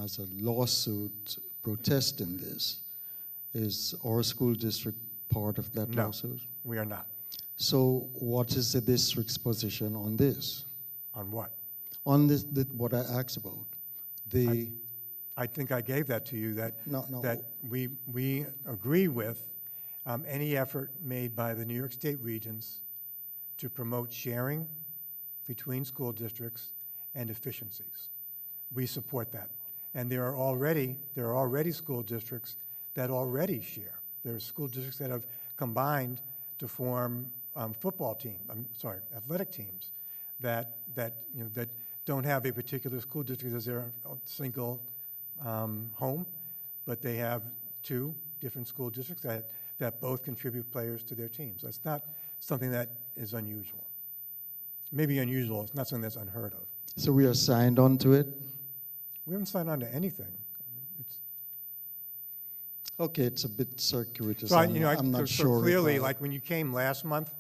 has a lawsuit protesting this. Is our school district part of that lawsuit? No, we are not. So what is the district's position on this? On what? On this, what I asked about. I think I gave that to you, that, No. that we agree with any effort made by the New York State Regents to promote sharing between school districts and efficiencies. We support that. And there are already school districts that already share. There are school districts that have combined to form athletic teams that don't have a particular school district as their single home, but they have two different school districts that both contribute players to their teams. That's not something that is unusual. Maybe unusual, it's not something that's unheard of. So we are signed on to it? We haven't signed on to anything. Okay, it's a bit circuitous. So I'm not sure. Clearly, like when you came last month,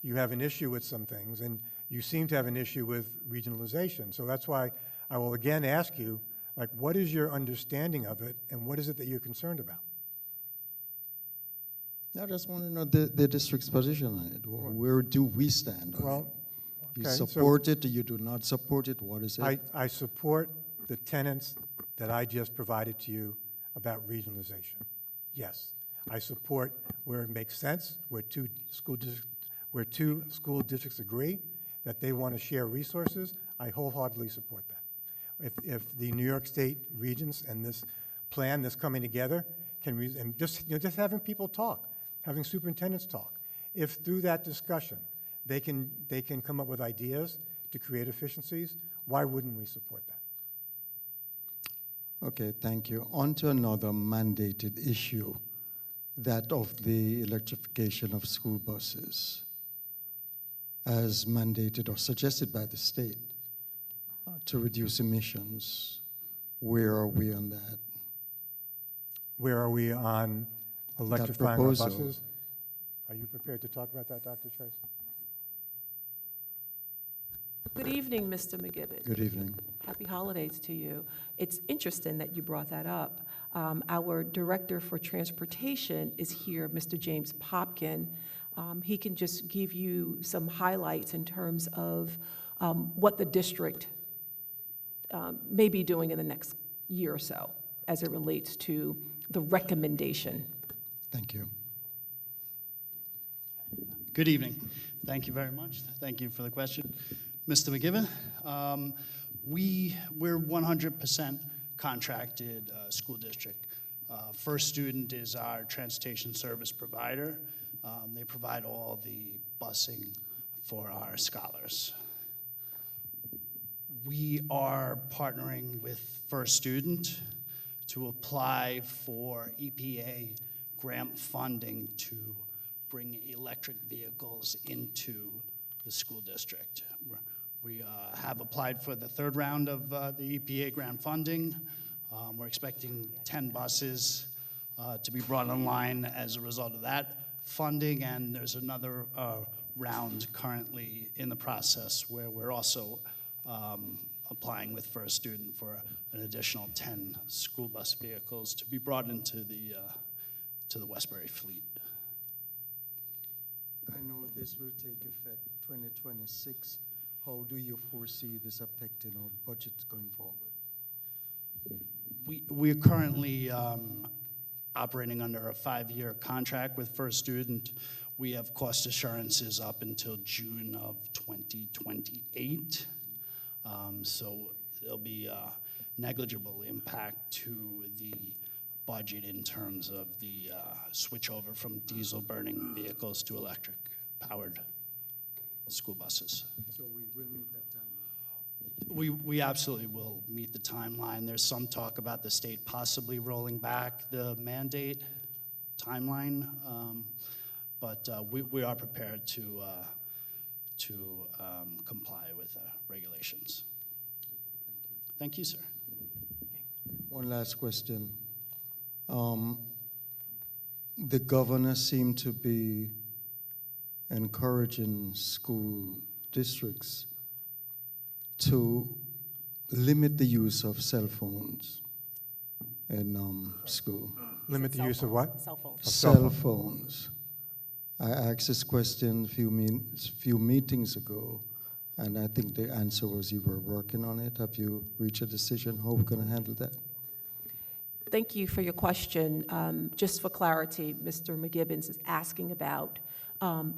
you have an issue with some things, and you seem to have an issue with regionalization. So that's why I will again ask you, like, what is your understanding of it, and what is it that you're concerned about? I just want to know the district's position on it. Where do we stand on it? You support it, or you do not support it? What is it? I support the tenets that I just provided to you about regionalization. Yes, I support where it makes sense, where two school districts agree that they want to share resources. I wholeheartedly support that. If the New York State Regents and this plan that's coming together and just having people talk, having superintendents talk, if through that discussion they can come up with ideas to create efficiencies, why wouldn't we support that? Okay, thank you. On to another mandated issue, that of the electrification of school buses, as mandated or suggested by the state to reduce emissions. Where are we on that? Where are we on electrifying our proposal. buses? Are you prepared to talk about that, Dr. Chase? Good evening, Mr. McGibbon. Good evening. Happy holidays to you. It's interesting that you brought that up. Our Director for Transportation is here, Mr. James Popkin. He can just give you some highlights in terms of what the district may be doing in the next year or so as it relates to the recommendation. Thank you. Good evening. Thank you very much. Thank you for the question. Mr. McGibbon, we're 100% contracted school district. First Student is our transportation service provider. They provide all the busing for our scholars. We are partnering with First Student to apply for EPA grant funding to bring electric vehicles into the school district. We have applied for the third round of the EPA grant funding. We're expecting 10 buses to be brought online as a result of that funding, and there's another round currently in the process where we're also applying with First Student for an additional 10 school bus vehicles to be brought into the Westbury fleet. I know this will take effect 2026. How do you foresee this affecting our budgets going forward? We are currently operating under a 5-year contract with First Student. We have cost assurances up until June of 2028. So there'll be a negligible impact to the budget in terms of the switch over from diesel burning vehicles to electric powered school buses. So we will meet that timeline? We absolutely will meet the timeline. There's some talk about the state possibly rolling back the mandate timeline, but we are prepared to comply with regulations. Thank you, sir. One last question. The governor seemed to be encouraging school districts to limit the use of cell phones in school. Limit the use of what? Cell phones. Cell phones. I asked this question a few meetings ago, and I think the answer was you were working on it. Have you reached a decision? How are we going to handle that? Thank you for your question. Just for clarity, Mr. McGibbons is asking about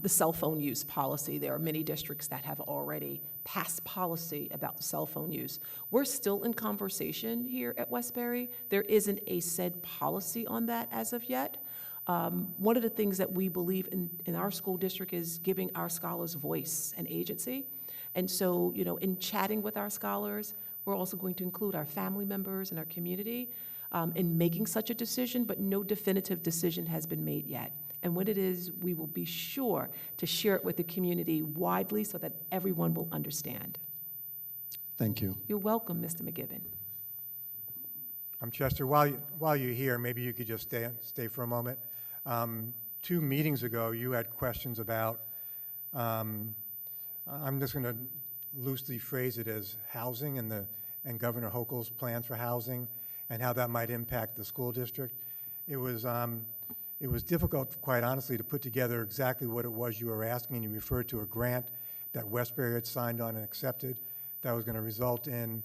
the cell phone use policy. There are many districts that have already passed policy about the cell phone use. We're still in conversation here at Westbury. There isn't a said policy on that as of yet. One of the things that we believe in our school district is giving our scholars voice and agency. And so, you know, in chatting with our scholars, we're also going to include our family members and our community in making such a decision, but no definitive decision has been made yet. And when it is, we will be sure to share it with the community widely so that everyone will understand. Thank you. You're welcome, Mr. McGibbon. Chester, while you're here, maybe you could just stay for a moment. 2 meetings ago, you had questions about, I'm just going to loosely phrase it as housing and Governor Hochul's plans for housing and how that might impact the school district. It was difficult, quite honestly, to put together exactly what it was you were asking. You referred to a grant that Westbury had signed on and accepted that was going to result in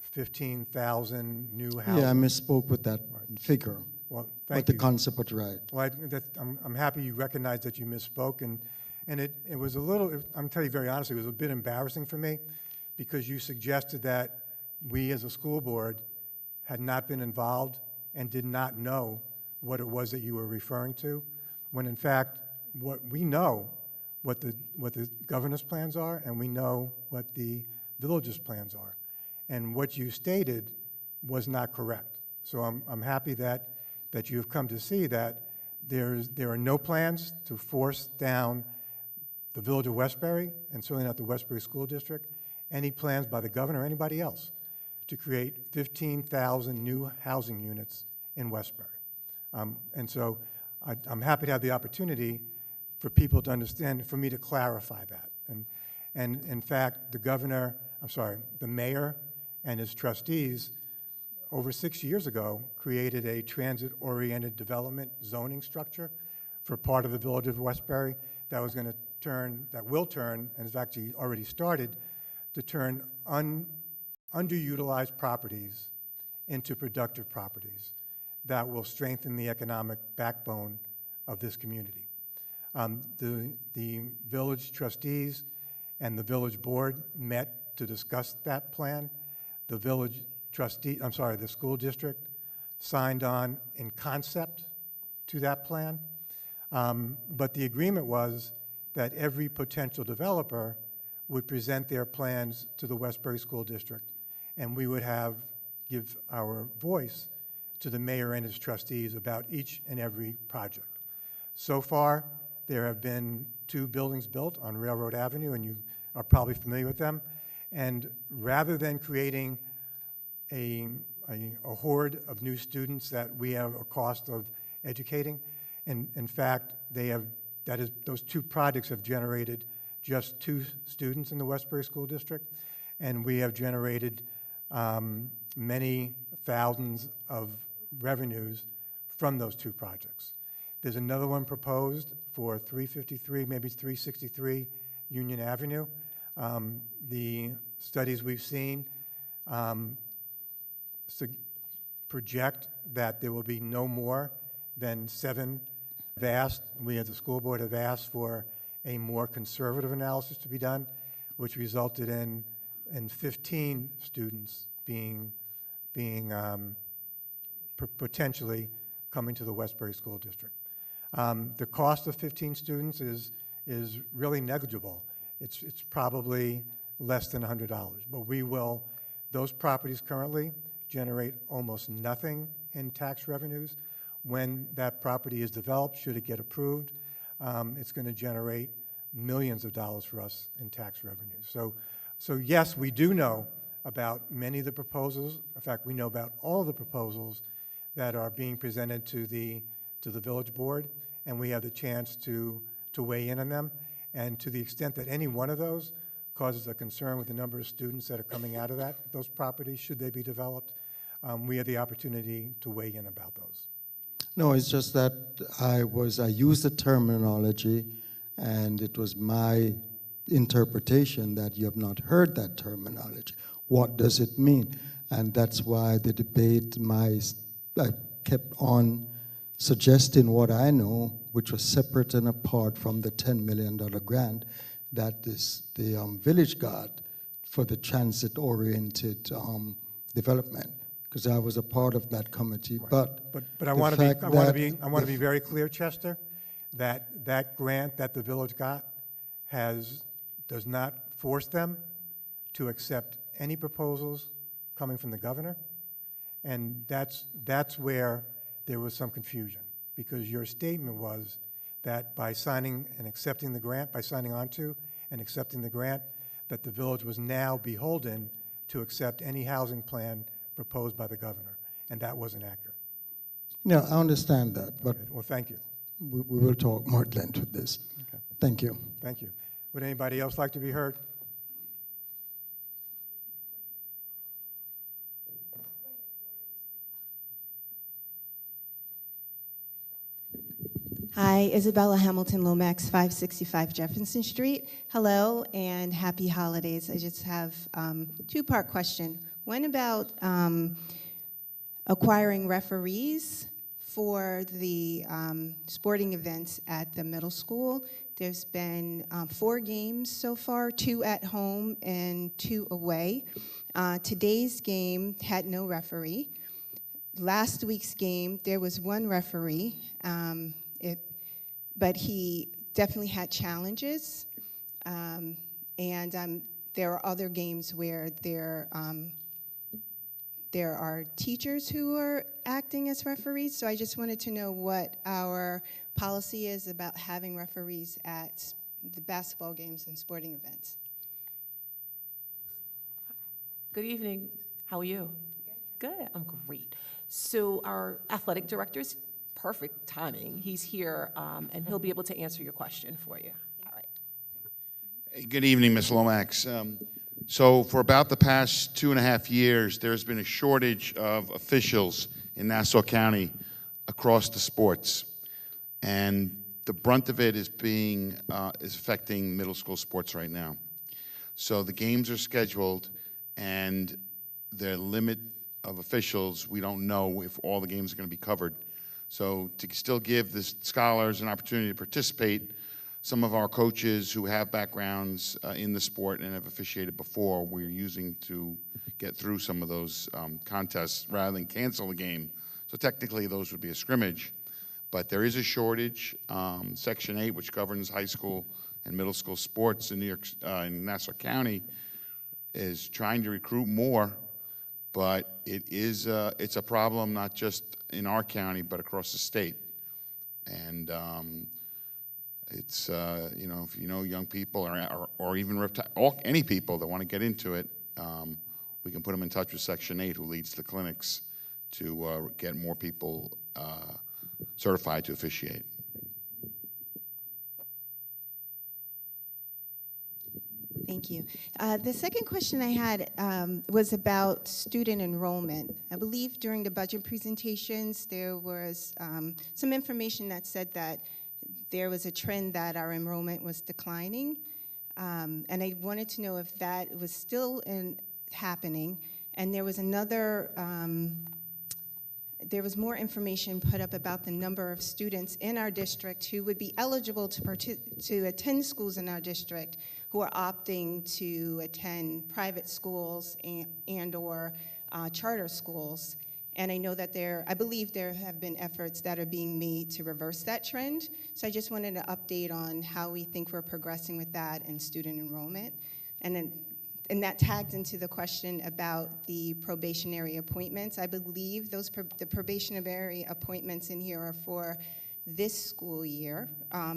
15,000 new houses. Yeah, I misspoke with that figure. Well, But thank the you. concept was right. Well, I'm happy you recognize that you misspoke, and it was a little, I'm telling you very honestly, it was a bit embarrassing for me because you suggested that we as a school board had not been involved and did not know what it was that you were referring to, when in fact, what we know what the governor's plans are, and we know what the village's plans are. And what you stated was not correct. So I'm happy that you have come to see that there are no plans to force down the village of Westbury, and certainly not the Westbury School District, any plans by the governor or anybody else to create 15,000 new housing units in Westbury. And so I'm happy to have the opportunity for people to understand, for me to clarify that. And in fact, the mayor and his trustees over 6 years ago created a transit-oriented development zoning structure for part of the village of Westbury that was going to will turn, and has actually already started, to turn underutilized properties into productive properties that will strengthen the economic backbone of this community. The village trustees and the village board met to discuss that plan. The school district signed on in concept to that plan. But the agreement was that every potential developer would present their plans to the Westbury School District, and we would give our voice to the mayor and his trustees about each and every project. So far, there have been 2 buildings built on Railroad Avenue, and you are probably familiar with them. And rather than creating a horde of new students that we have a cost of educating, in fact, those 2 projects have generated just 2 students in the Westbury School District, and we have generated many thousands of revenues from those 2 projects. There's another one proposed for 353, maybe 363 Union Avenue. The studies we've seen project that there will be no more than 7 vast. We as the school board have asked for a more conservative analysis to be done, which resulted in 15 students being potentially coming to the Westbury School District. The cost of 15 students is really negligible. It's probably less than $100, but those properties currently generate almost nothing in tax revenues. When that property is developed, should it get approved, it's going to generate millions of dollars for us in tax revenues. So yes, we do know about many of the proposals. In fact, we know about all the proposals that are being presented to the village board, and we have the chance to weigh in on them. And to the extent that any one of those causes a concern with the number of students that are coming out of those properties, should they be developed, we have the opportunity to weigh in about those. No, it's just that I used the terminology, and it was my interpretation that you have not heard that terminology. What does it mean? And that's why the debate, I kept on suggesting what I know, which was separate and apart from the $10 million grant that is the village got for the transit-oriented development, because I was a part of that committee. Right. But I want to be very clear, Chester, that grant that the village got does not force them to accept any proposals coming from the governor, and that's where there was some confusion, because your statement was that by signing and accepting the grant, by signing onto and accepting the grant, that the village was now beholden to accept any housing plan proposed by the governor, and that wasn't accurate. No, I understand that, but Okay. Well, thank you. we will talk more at length with this. Okay. Thank you. Thank you. Would anybody else like to be heard? Hi, Isabella Hamilton Lomax, 565 Jefferson Street. Hello and happy holidays. I just have a 2-part question. One about acquiring referees for the sporting events at the middle school. There's been 4 games so far, 2 at home and 2 away. Today's game had no referee. Last week's game, there was 1 referee. But he definitely had challenges, and there are other games where there are teachers who are acting as referees, so I just wanted to know what our policy is about having referees at the basketball games and sporting events. Good evening. How are you? Good. I'm great. So our athletic director's perfect timing. He's here, and he'll be able to answer your question for you. All right. Hey, good evening, Ms. Lomax. So for about the past 2.5 years, there's been a shortage of officials in Nassau County across the sports. And the brunt of it is affecting middle school sports right now. So the games are scheduled, and the limit of officials, we don't know if all the games are going to be covered. So to still give the scholars an opportunity to participate, some of our coaches who have backgrounds in the sport and have officiated before, we're using to get through some of those contests rather than cancel the game. So technically, those would be a scrimmage. But there is a shortage. Section 8, which governs high school and middle school sports in in Nassau County, is trying to recruit more, but it's a problem not just in our county, but across the state. And it's, if you know young people or even any people that want to get into it, we can put them in touch with Section 8, who leads the clinics, to get more people certified to officiate. Thank you. The second question I had was about student enrollment. I believe during the budget presentations, there was some information that said that there was a trend that our enrollment was declining. And I wanted to know if that was still happening. And there was there was more information put up about the number of students in our district who would be eligible to attend schools in our district, who are opting to attend private schools and or charter schools. And I know that I believe there have been efforts that are being made to reverse that trend. So I just wanted to update on how we think we're progressing with that and student enrollment. And that tags into the question about the probationary appointments. I believe the probationary appointments in here are for this school year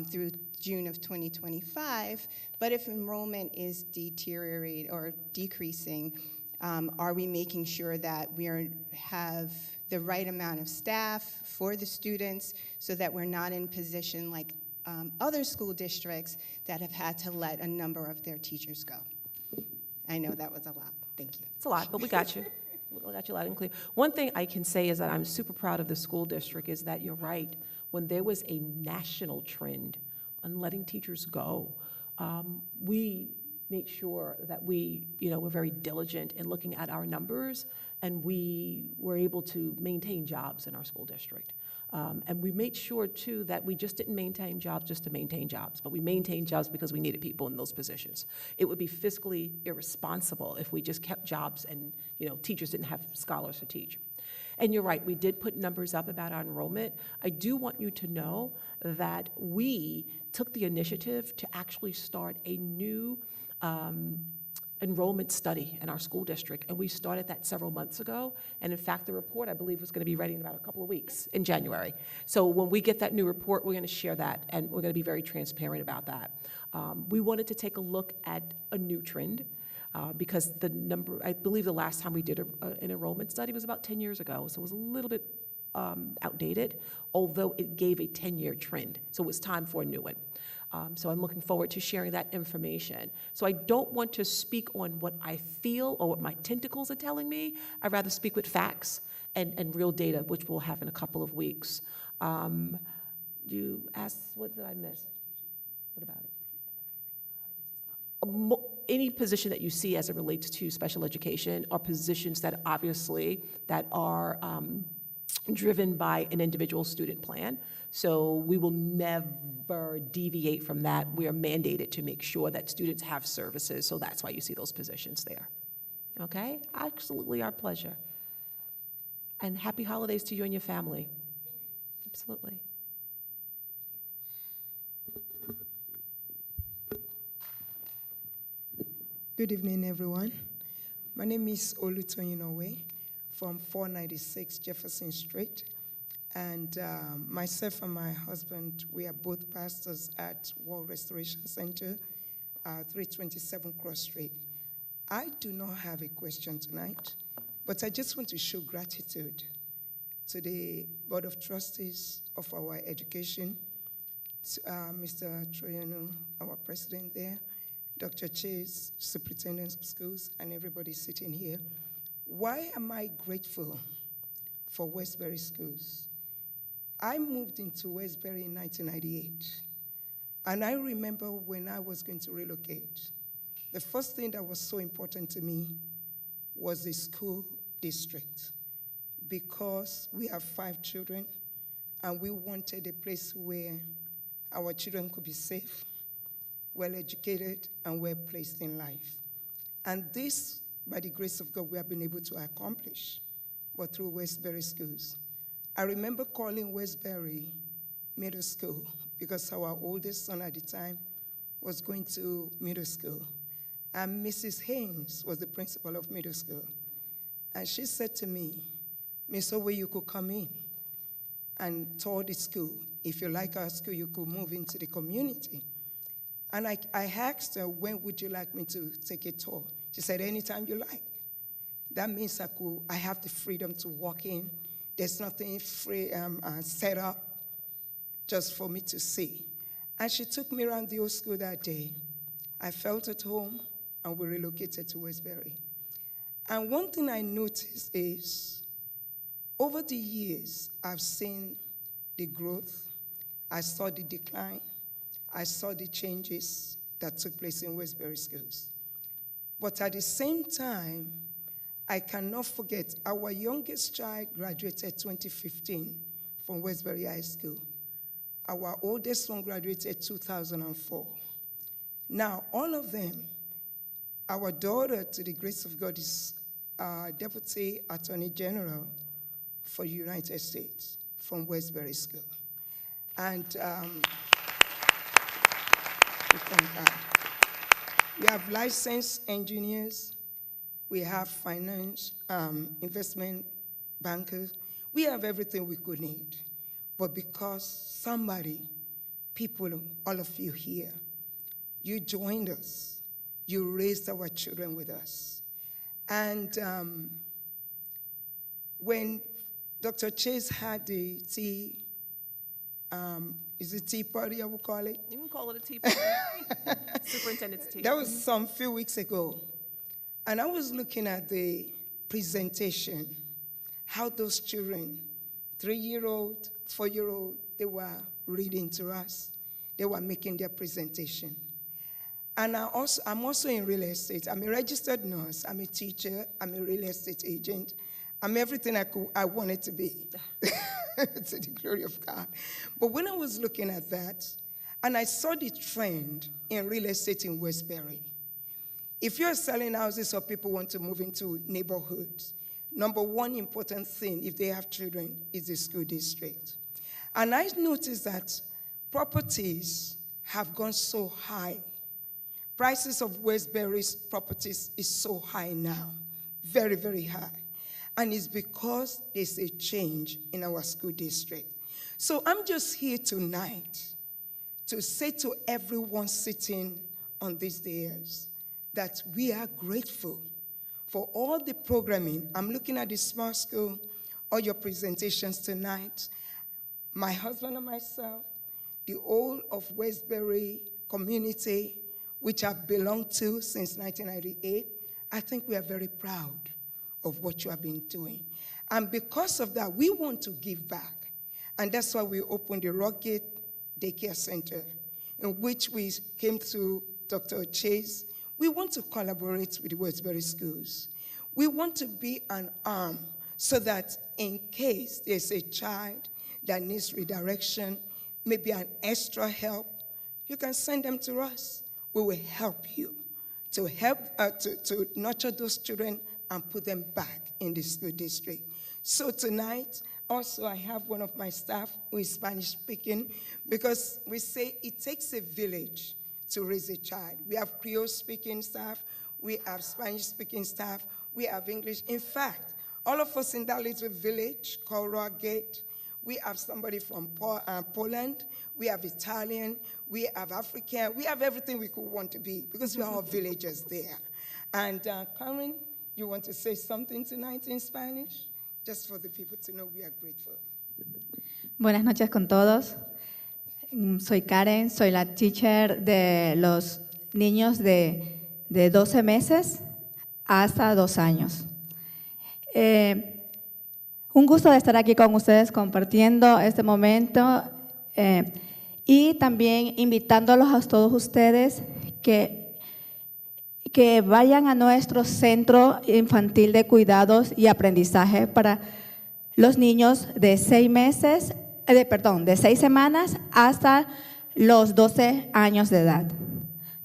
through June of 2025. But if enrollment is deteriorating or decreasing, are we making sure that we have the right amount of staff for the students so that we're not in position like other school districts that have had to let a number of their teachers go? I know that was a lot. Thank you. It's a lot, but we got you. We got you loud and clear. One thing I can say is that I'm super proud of the school district is that you're right. When there was a national trend on letting teachers go, we made sure that we, were very diligent in looking at our numbers, and we were able to maintain jobs in our school district. And we made sure, too, that we just didn't maintain jobs just to maintain jobs, but we maintained jobs because we needed people in those positions. It would be fiscally irresponsible if we just kept jobs and, teachers didn't have scholars to teach. And you're right, we did put numbers up about our enrollment. I do want you to know that we took the initiative to actually start a new enrollment study in our school district, and we started that several months ago. And in fact, the report, I believe, was going to be ready in about a couple of weeks in January. So when we get that new report, we're going to share that, and we're going to be very transparent about that. We wanted to take a look at a new trend because the number, I believe the last time we did an enrollment study was about 10 years ago, so it was a little bit outdated, although it gave a 10-year trend. So it was time for a new one. So I'm looking forward to sharing that information. So I don't want to speak on what I feel or what my tentacles are telling me. I'd rather speak with facts and real data, which we'll have in a couple of weeks. You asked, what did I miss? What about it? Any position that you see as it relates to special education are positions that obviously that are driven by an individual student plan. So we will never deviate from that. We are mandated to make sure that students have services, so that's why you see those positions there. Okay? Absolutely our pleasure. And happy holidays to you and your family. Absolutely. Good evening, everyone. My name is Olutoyin Owe from 496 Jefferson Street. And myself and my husband, we are both pastors at World Restoration Center, 327 Cross Street. I do not have a question tonight, but I just want to show gratitude to the Board of Trustees of our education, Mr. Troyano, our president there, Dr. Chase, superintendent of schools, and everybody sitting here. Why am I grateful for Westbury schools? I moved into Westbury in 1998, and I remember when I was going to relocate, the first thing that was so important to me was the school district, because we have 5 children, and we wanted a place where our children could be safe, well-educated, and well-placed in life. And this, by the grace of God, we have been able to accomplish, but through Westbury schools. I remember calling Westbury Middle School because our oldest son at the time was going to middle school. And Mrs. Haynes was the principal of middle school. And she said to me, Miss Owe, you could come in and tour the school. If you like our school, you could move into the community. And I asked her, when would you like me to take a tour? She said, anytime you like. That means I have the freedom to walk in. There's nothing set up just for me to see. And she took me around the old school that day. I felt at home, and we relocated to Westbury. And one thing I noticed is, over the years, I've seen the growth, I saw the decline, I saw the changes that took place in Westbury schools. But at the same time, I cannot forget our youngest child graduated 2015 from Westbury High School. Our oldest one graduated 2004. Now, all of them, our daughter, to the grace of God, is Deputy Attorney General for the United States from Westbury School. And we thank God. We have licensed engineers. We have finance, investment bankers. We have everything we could need. But because somebody, people, all of you here, you joined us. You raised our children with us. And when Dr. Chase had the tea, is it tea party, I would call it? You can call it a tea party. Superintendent's tea. That was some few weeks ago. And I was looking at the presentation, how those children, 3-year-old, 4-year-old, they were reading to us. They were making their presentation. And I'm also in real estate. I'm a registered nurse. I'm a teacher. I'm a real estate agent. I'm everything I wanted to be, to the glory of God. But when I was looking at that, and I saw the trend in real estate in Westbury, if you're selling houses or people want to move into neighborhoods, number one important thing, if they have children, is the school district. And I noticed that properties have gone so high. Prices of Westbury's properties is so high now, very, very high. And it's because there's a change in our school district. So I'm just here tonight to say to everyone sitting on these dais that we are grateful for all the programming. I'm looking at the smart school, all your presentations tonight. My husband and myself, the whole of Westbury community, which I've belonged to since 1998, I think we are very proud of what you have been doing. And because of that, we want to give back. And that's why we opened the Rockgate Daycare Center, in which we came through Dr. Chase. We want to collaborate with the Westbury schools. We want to be an arm so that in case there's a child that needs redirection, maybe an extra help, you can send them to us. We will help you to nurture those children and put them back in the school district. So tonight, also I have one of my staff who is Spanish speaking, because we say it takes a village to raise a child. We have Creole speaking staff, we have Spanish speaking staff, we have English. In fact, all of us in that little village called Rockgate, we have somebody from Poland, we have Italian, we have African, we have everything we could want to be, because we are all villagers there. And Karen, you want to say something tonight in Spanish? Just for the people to know we are grateful. Buenas noches con todos. Soy Karen, soy la teacher de los niños de 12 meses hasta 2 años. Un gusto de estar aquí con ustedes compartiendo este momento y también invitándolos a todos ustedes que vayan a nuestro centro infantil de cuidados y aprendizaje para los niños de 6 semanas hasta los 12 años de edad,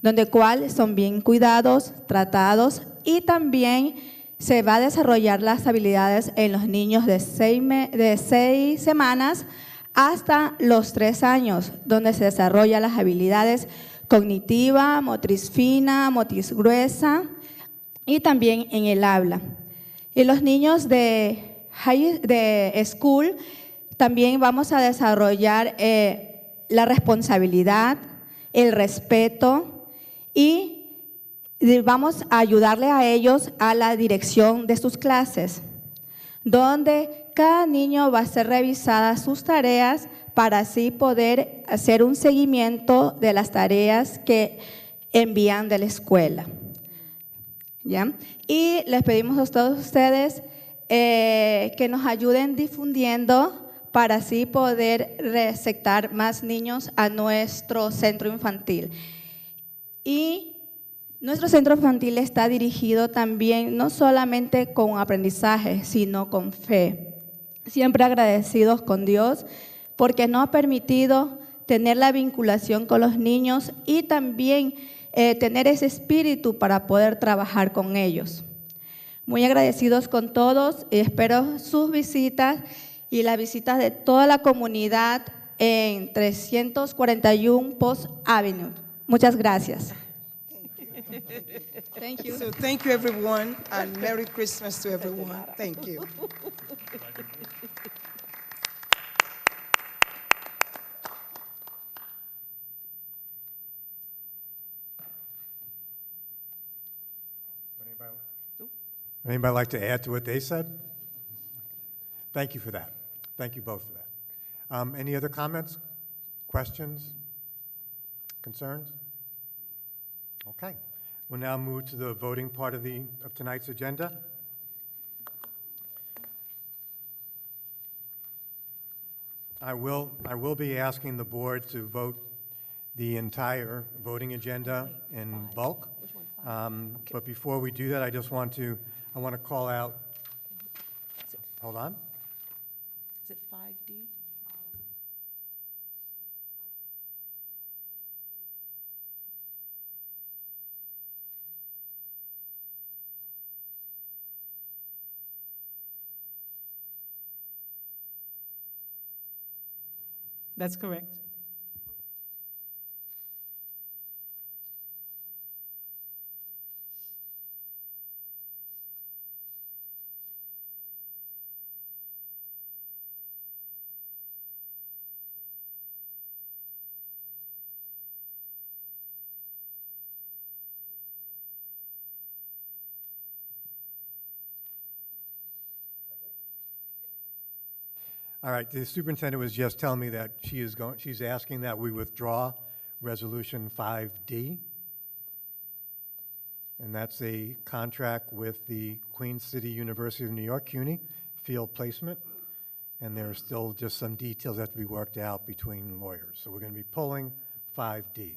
donde cual son bien cuidados, tratados y también se va a desarrollar las habilidades en los niños de 6 semanas hasta los 3 años, donde se desarrollan las habilidades cognitiva, motriz fina, motriz gruesa y también en el habla. Y los niños de school también vamos a desarrollar la responsabilidad, el respeto y vamos a ayudarle a ellos a la dirección de sus clases, donde cada niño va a ser revisada sus tareas para así poder hacer un seguimiento de las tareas que envían de la escuela. ¿Ya? Y les pedimos a todos ustedes que nos ayuden difundiendo para así poder receptar más niños a nuestro centro infantil. Y nuestro centro infantil está dirigido también no solamente con aprendizaje, sino con fe. Siempre agradecidos con Dios porque nos ha permitido tener la vinculación con los niños y también tener ese espíritu para poder trabajar con ellos. Muy agradecidos con todos y espero sus visitas y las visitas de toda la comunidad en 341 Post Avenue. Muchas gracias. Thank you. So thank you, everyone, and Merry Christmas to everyone. Thank you. Anybody like to add to what they said? Thank you for that. Thank you both for that. Any other comments, questions, concerns? Okay. We'll now move to the voting part of tonight's agenda. I will be asking the board to vote the entire voting agenda in bulk. But before we do that, I want to call out, hold on. Is it 5D? That's correct. All right, the superintendent was just telling me that she's asking that we withdraw Resolution 5D. And that's a contract with the Queen City University of New York, CUNY, field placement. And there are still just some details that have to be worked out between lawyers. So we're going to be pulling 5D.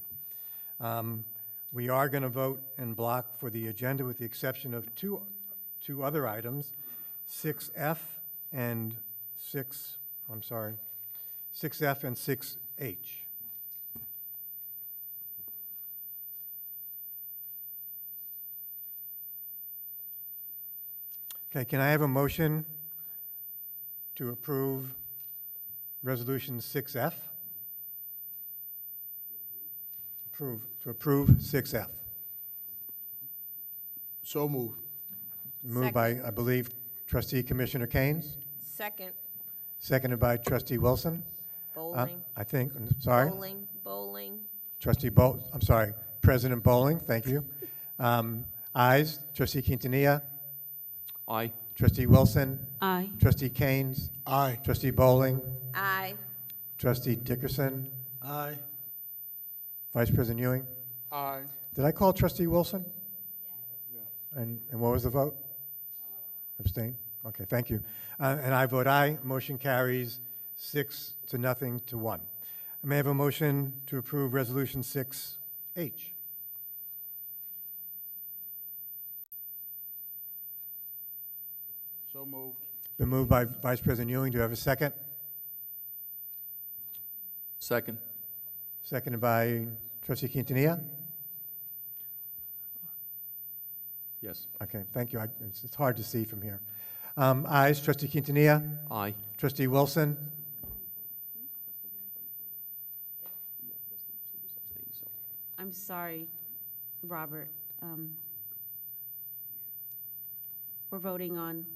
We are going to vote in block for the agenda with the exception of two other items, 6F and 6F and 6H. Okay, can I have a motion to approve Resolution 6F? To approve 6F. So moved. Moved by, I believe, Trustee Commissioner Keynes, Second. seconded by Trustee Wilson. Bowling. I think, sorry. Bowling. Trustee I'm sorry, President Bowling, thank you. Ayes, Trustee Quintanilla. Aye. Trustee Wilson. Aye. Trustee Keynes. Aye. Trustee Bowling. Aye. Trustee Dickerson. Aye. Vice President Ewing. Aye. Did I call Trustee Wilson? Yeah. And what was the vote? Abstain? Okay, thank you. And I vote aye. Motion carries 6-0 to 1. I may have a motion to approve Resolution 6H. So moved. Been moved by Vice President Ewing. Do you have a second? Second. Seconded by Trustee Quintanilla. Yes. Okay, thank you. It's hard to see from here. Ayes, trustee Quintanilla. Aye. Trustee Wilson. I'm sorry, Robert. We're voting on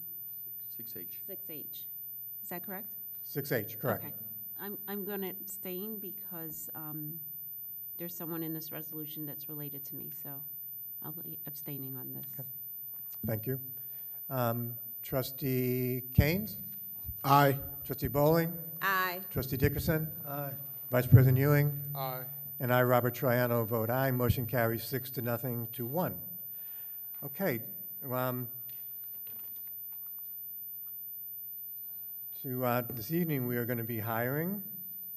6H. 6H. Is that correct? 6H, correct. Okay. I'm going to abstain because there's someone in this resolution that's related to me, so I'll be abstaining on this. Okay. Thank you. Trustee Keynes? Aye. Trustee Bowling? Aye. Trustee Dickerson? Aye. Vice President Ewing? Aye. And I, Robert Troiano, vote aye. Motion carries 6-0 to 1. Okay. This evening, we are going to be hiring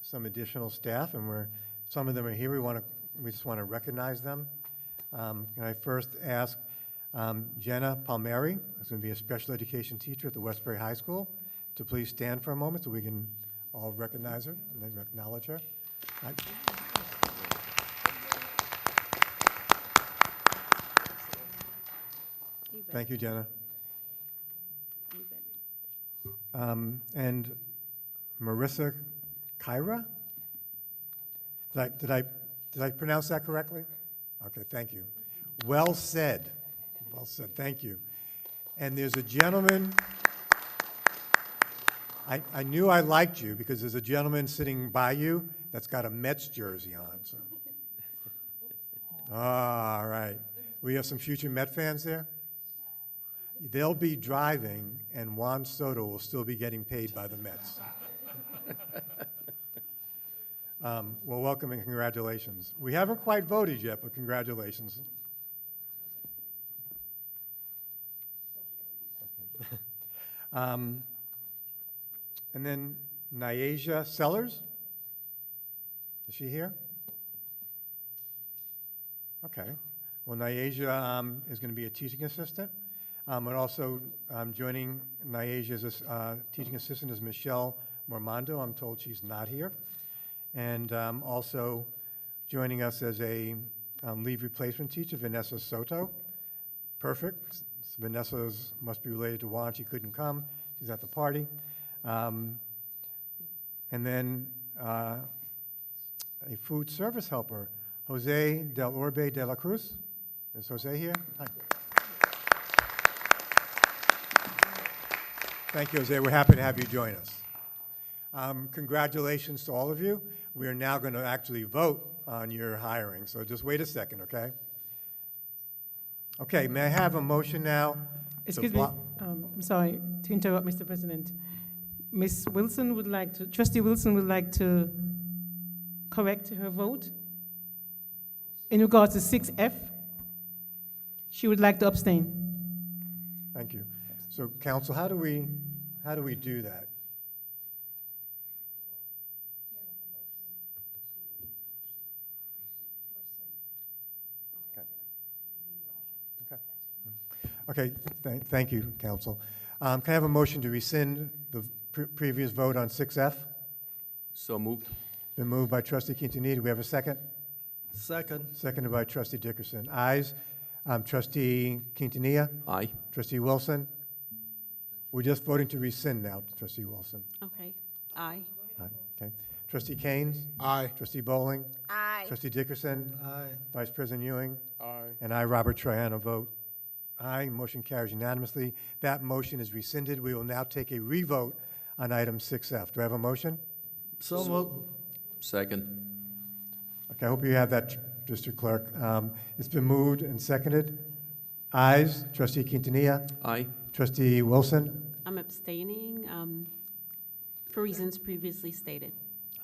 some additional staff, and some of them are here. We just want to recognize them. Can I first ask Jenna Palmieri, who's going to be a special education teacher at the Westbury High School, to please stand for a moment so we can all recognize her and then acknowledge her. Thank you, Jenna. And Marissa Kyra? Did I pronounce that correctly? Okay, thank you. Well said. Well said, thank you. And there's a gentleman, I knew I liked you because there's a gentleman sitting by you that's got a Mets jersey on. So. All right. We have some future Met fans there? They'll be driving, and Juan Soto will still be getting paid by the Mets. Well, welcome and congratulations. We haven't quite voted yet, but congratulations. And then Nyasia Sellers. Is she here? Okay. Well, Nyasia is going to be a teaching assistant. And also joining Nyasia as a teaching assistant is Michelle Mormando. I'm told she's not here. And also joining us as a leave replacement teacher, Vanessa Soto. Perfect. Vanessa must be related to Juan. She couldn't come. She's at the party. And then a food service helper, Jose Del Orbe de la Cruz. Is Jose here? Hi. Thank you, Jose. We're happy to have you join us. Congratulations to all of you. We are now going to actually vote on your hiring, so just wait a second, okay? Okay, may I have a motion now? Excuse me, I'm sorry to interrupt, Mr. President. Ms. Wilson would like to, Trustee Wilson would like to correct her vote in regards to 6F. She would like to abstain. Thank you. So, council, how do we do that? Okay, thank you, council. Can I have a motion to rescind the previous vote on 6F? So moved. Been moved by Trustee Quintanilla. Do we have a second? Second. Seconded by Trustee Dickerson. Ayes. Trustee Quintanilla? Aye. Trustee Wilson? We're just voting to rescind now, Trustee Wilson. Okay. Aye. Aye. Okay. Trustee Keynes? Aye. Trustee Bowling? Aye. Trustee Dickerson? Aye. Vice President Ewing? Aye. And I, Robert Troiano, vote aye. Motion carries unanimously. That motion is rescinded. We will now take a revote on item 6F. Do I have a motion? So moved. Second. Okay, I hope you have that, District Clerk. It's been moved and seconded. Ayes. Trustee Quintanilla? Aye. Trustee Wilson? I'm abstaining for reasons previously stated.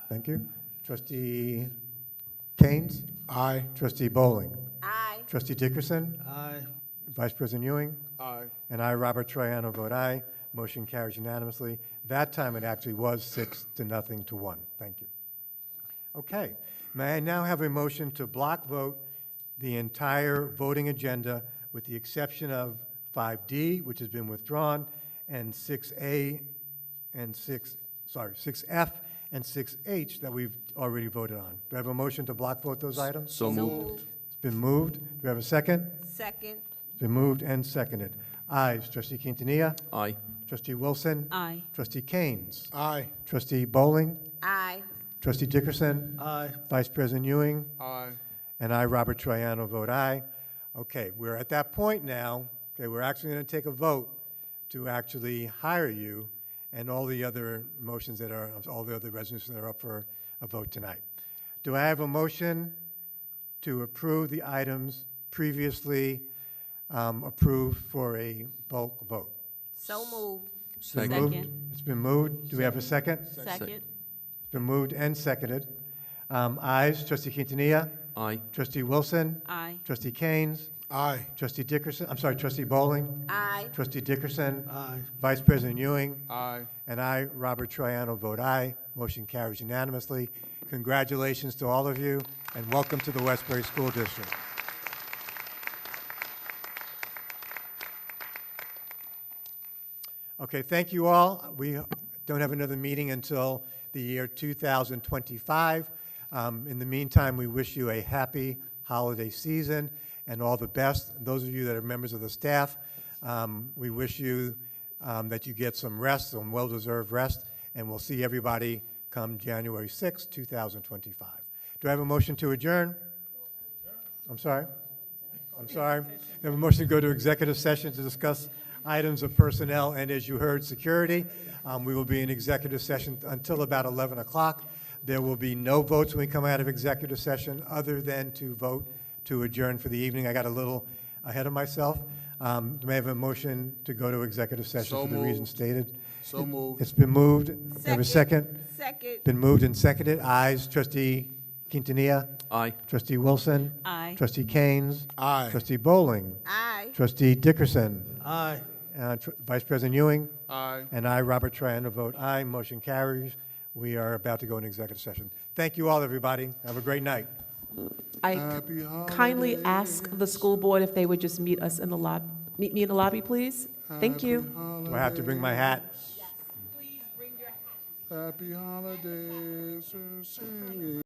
Thank you. Trustee Keynes? Aye. Trustee Bowling? Aye. Trustee Dickerson? Aye. Vice President Ewing? Aye. And I, Robert Troiano, vote aye. Motion carries unanimously. That time it actually was 6-0 to 1. Thank you. Okay. May I now have a motion to block vote the entire voting agenda with the exception of 5D, which has been withdrawn, and 6A and 6F and 6H that we've already voted on. Do I have a motion to block vote those items? So moved. It's been moved. Do we have a second? Second. It's Been moved and seconded. Ayes, trustee Quintanilla. Aye. Trustee Wilson. Aye. Trustee Keynes. Aye. Trustee Bowling. Aye. Trustee Dickerson. Aye. Vice President Ewing. Aye. And I, Robert Troiano, vote aye. Okay, we're at that point now. Okay, we're actually going to take a vote to actually hire you and all the other motions that are, all the other resolutions that are up for a vote tonight. Do I have a motion to approve the items previously approved for a bulk vote? So moved. It's been moved. Second. It's been moved. Do we have a second? Second. It's been moved and seconded. Ayes, trustee Quintanilla. Aye. Trustee Wilson. Aye. Trustee Keynes. Aye. Trustee Dickerson, I'm sorry, trustee Bowling. Aye. Trustee Dickerson. Aye. Vice President Ewing. Aye. And I, Robert Troiano, vote aye. Motion carries unanimously. Congratulations to all of you, and welcome to the Westbury School District. Okay, thank you all. We don't have another meeting until the year 2025. In the meantime, we wish you a happy holiday season and all the best. Those of you that are members of the staff, we wish you that you get some rest, some well-deserved rest, and we'll see everybody come January 6, 2025. Do I have a motion to adjourn? I'm sorry? I'm sorry. I have a motion to go to executive session to discuss items of personnel and, as you heard, security. We will be in executive session until about 11 o'clock. There will be no votes when we come out of executive session other than to vote to adjourn for the evening. I got a little ahead of myself. Do I have a motion to go to executive session So for the reasons stated? So moved. It's been moved. Have a second? Second. Been moved and seconded. Ayes, trustee Quintanilla. Aye. Trustee Wilson. Aye. Trustee Keynes. Aye. Trustee Bowling. Aye. Trustee Dickerson. Aye. Vice President Ewing. Aye. And I, Robert Troiano, vote aye. Motion carries. We are about to go into executive session. Thank you all, everybody. Have a great night. I Happy kindly ask the school board if they would just meet us in the meet me in the lobby, please. Thank you. Do I have to bring my hat? Happy holidays. Singing.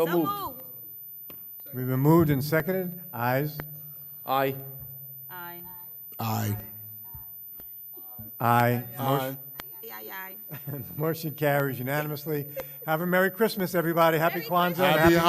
So moved. We've been moved and seconded. Ayes? Aye. Aye. Aye. Aye. Aye. Motion carries unanimously. Have a Merry Christmas, everybody. Happy Kwanzaa. and Happy Happy New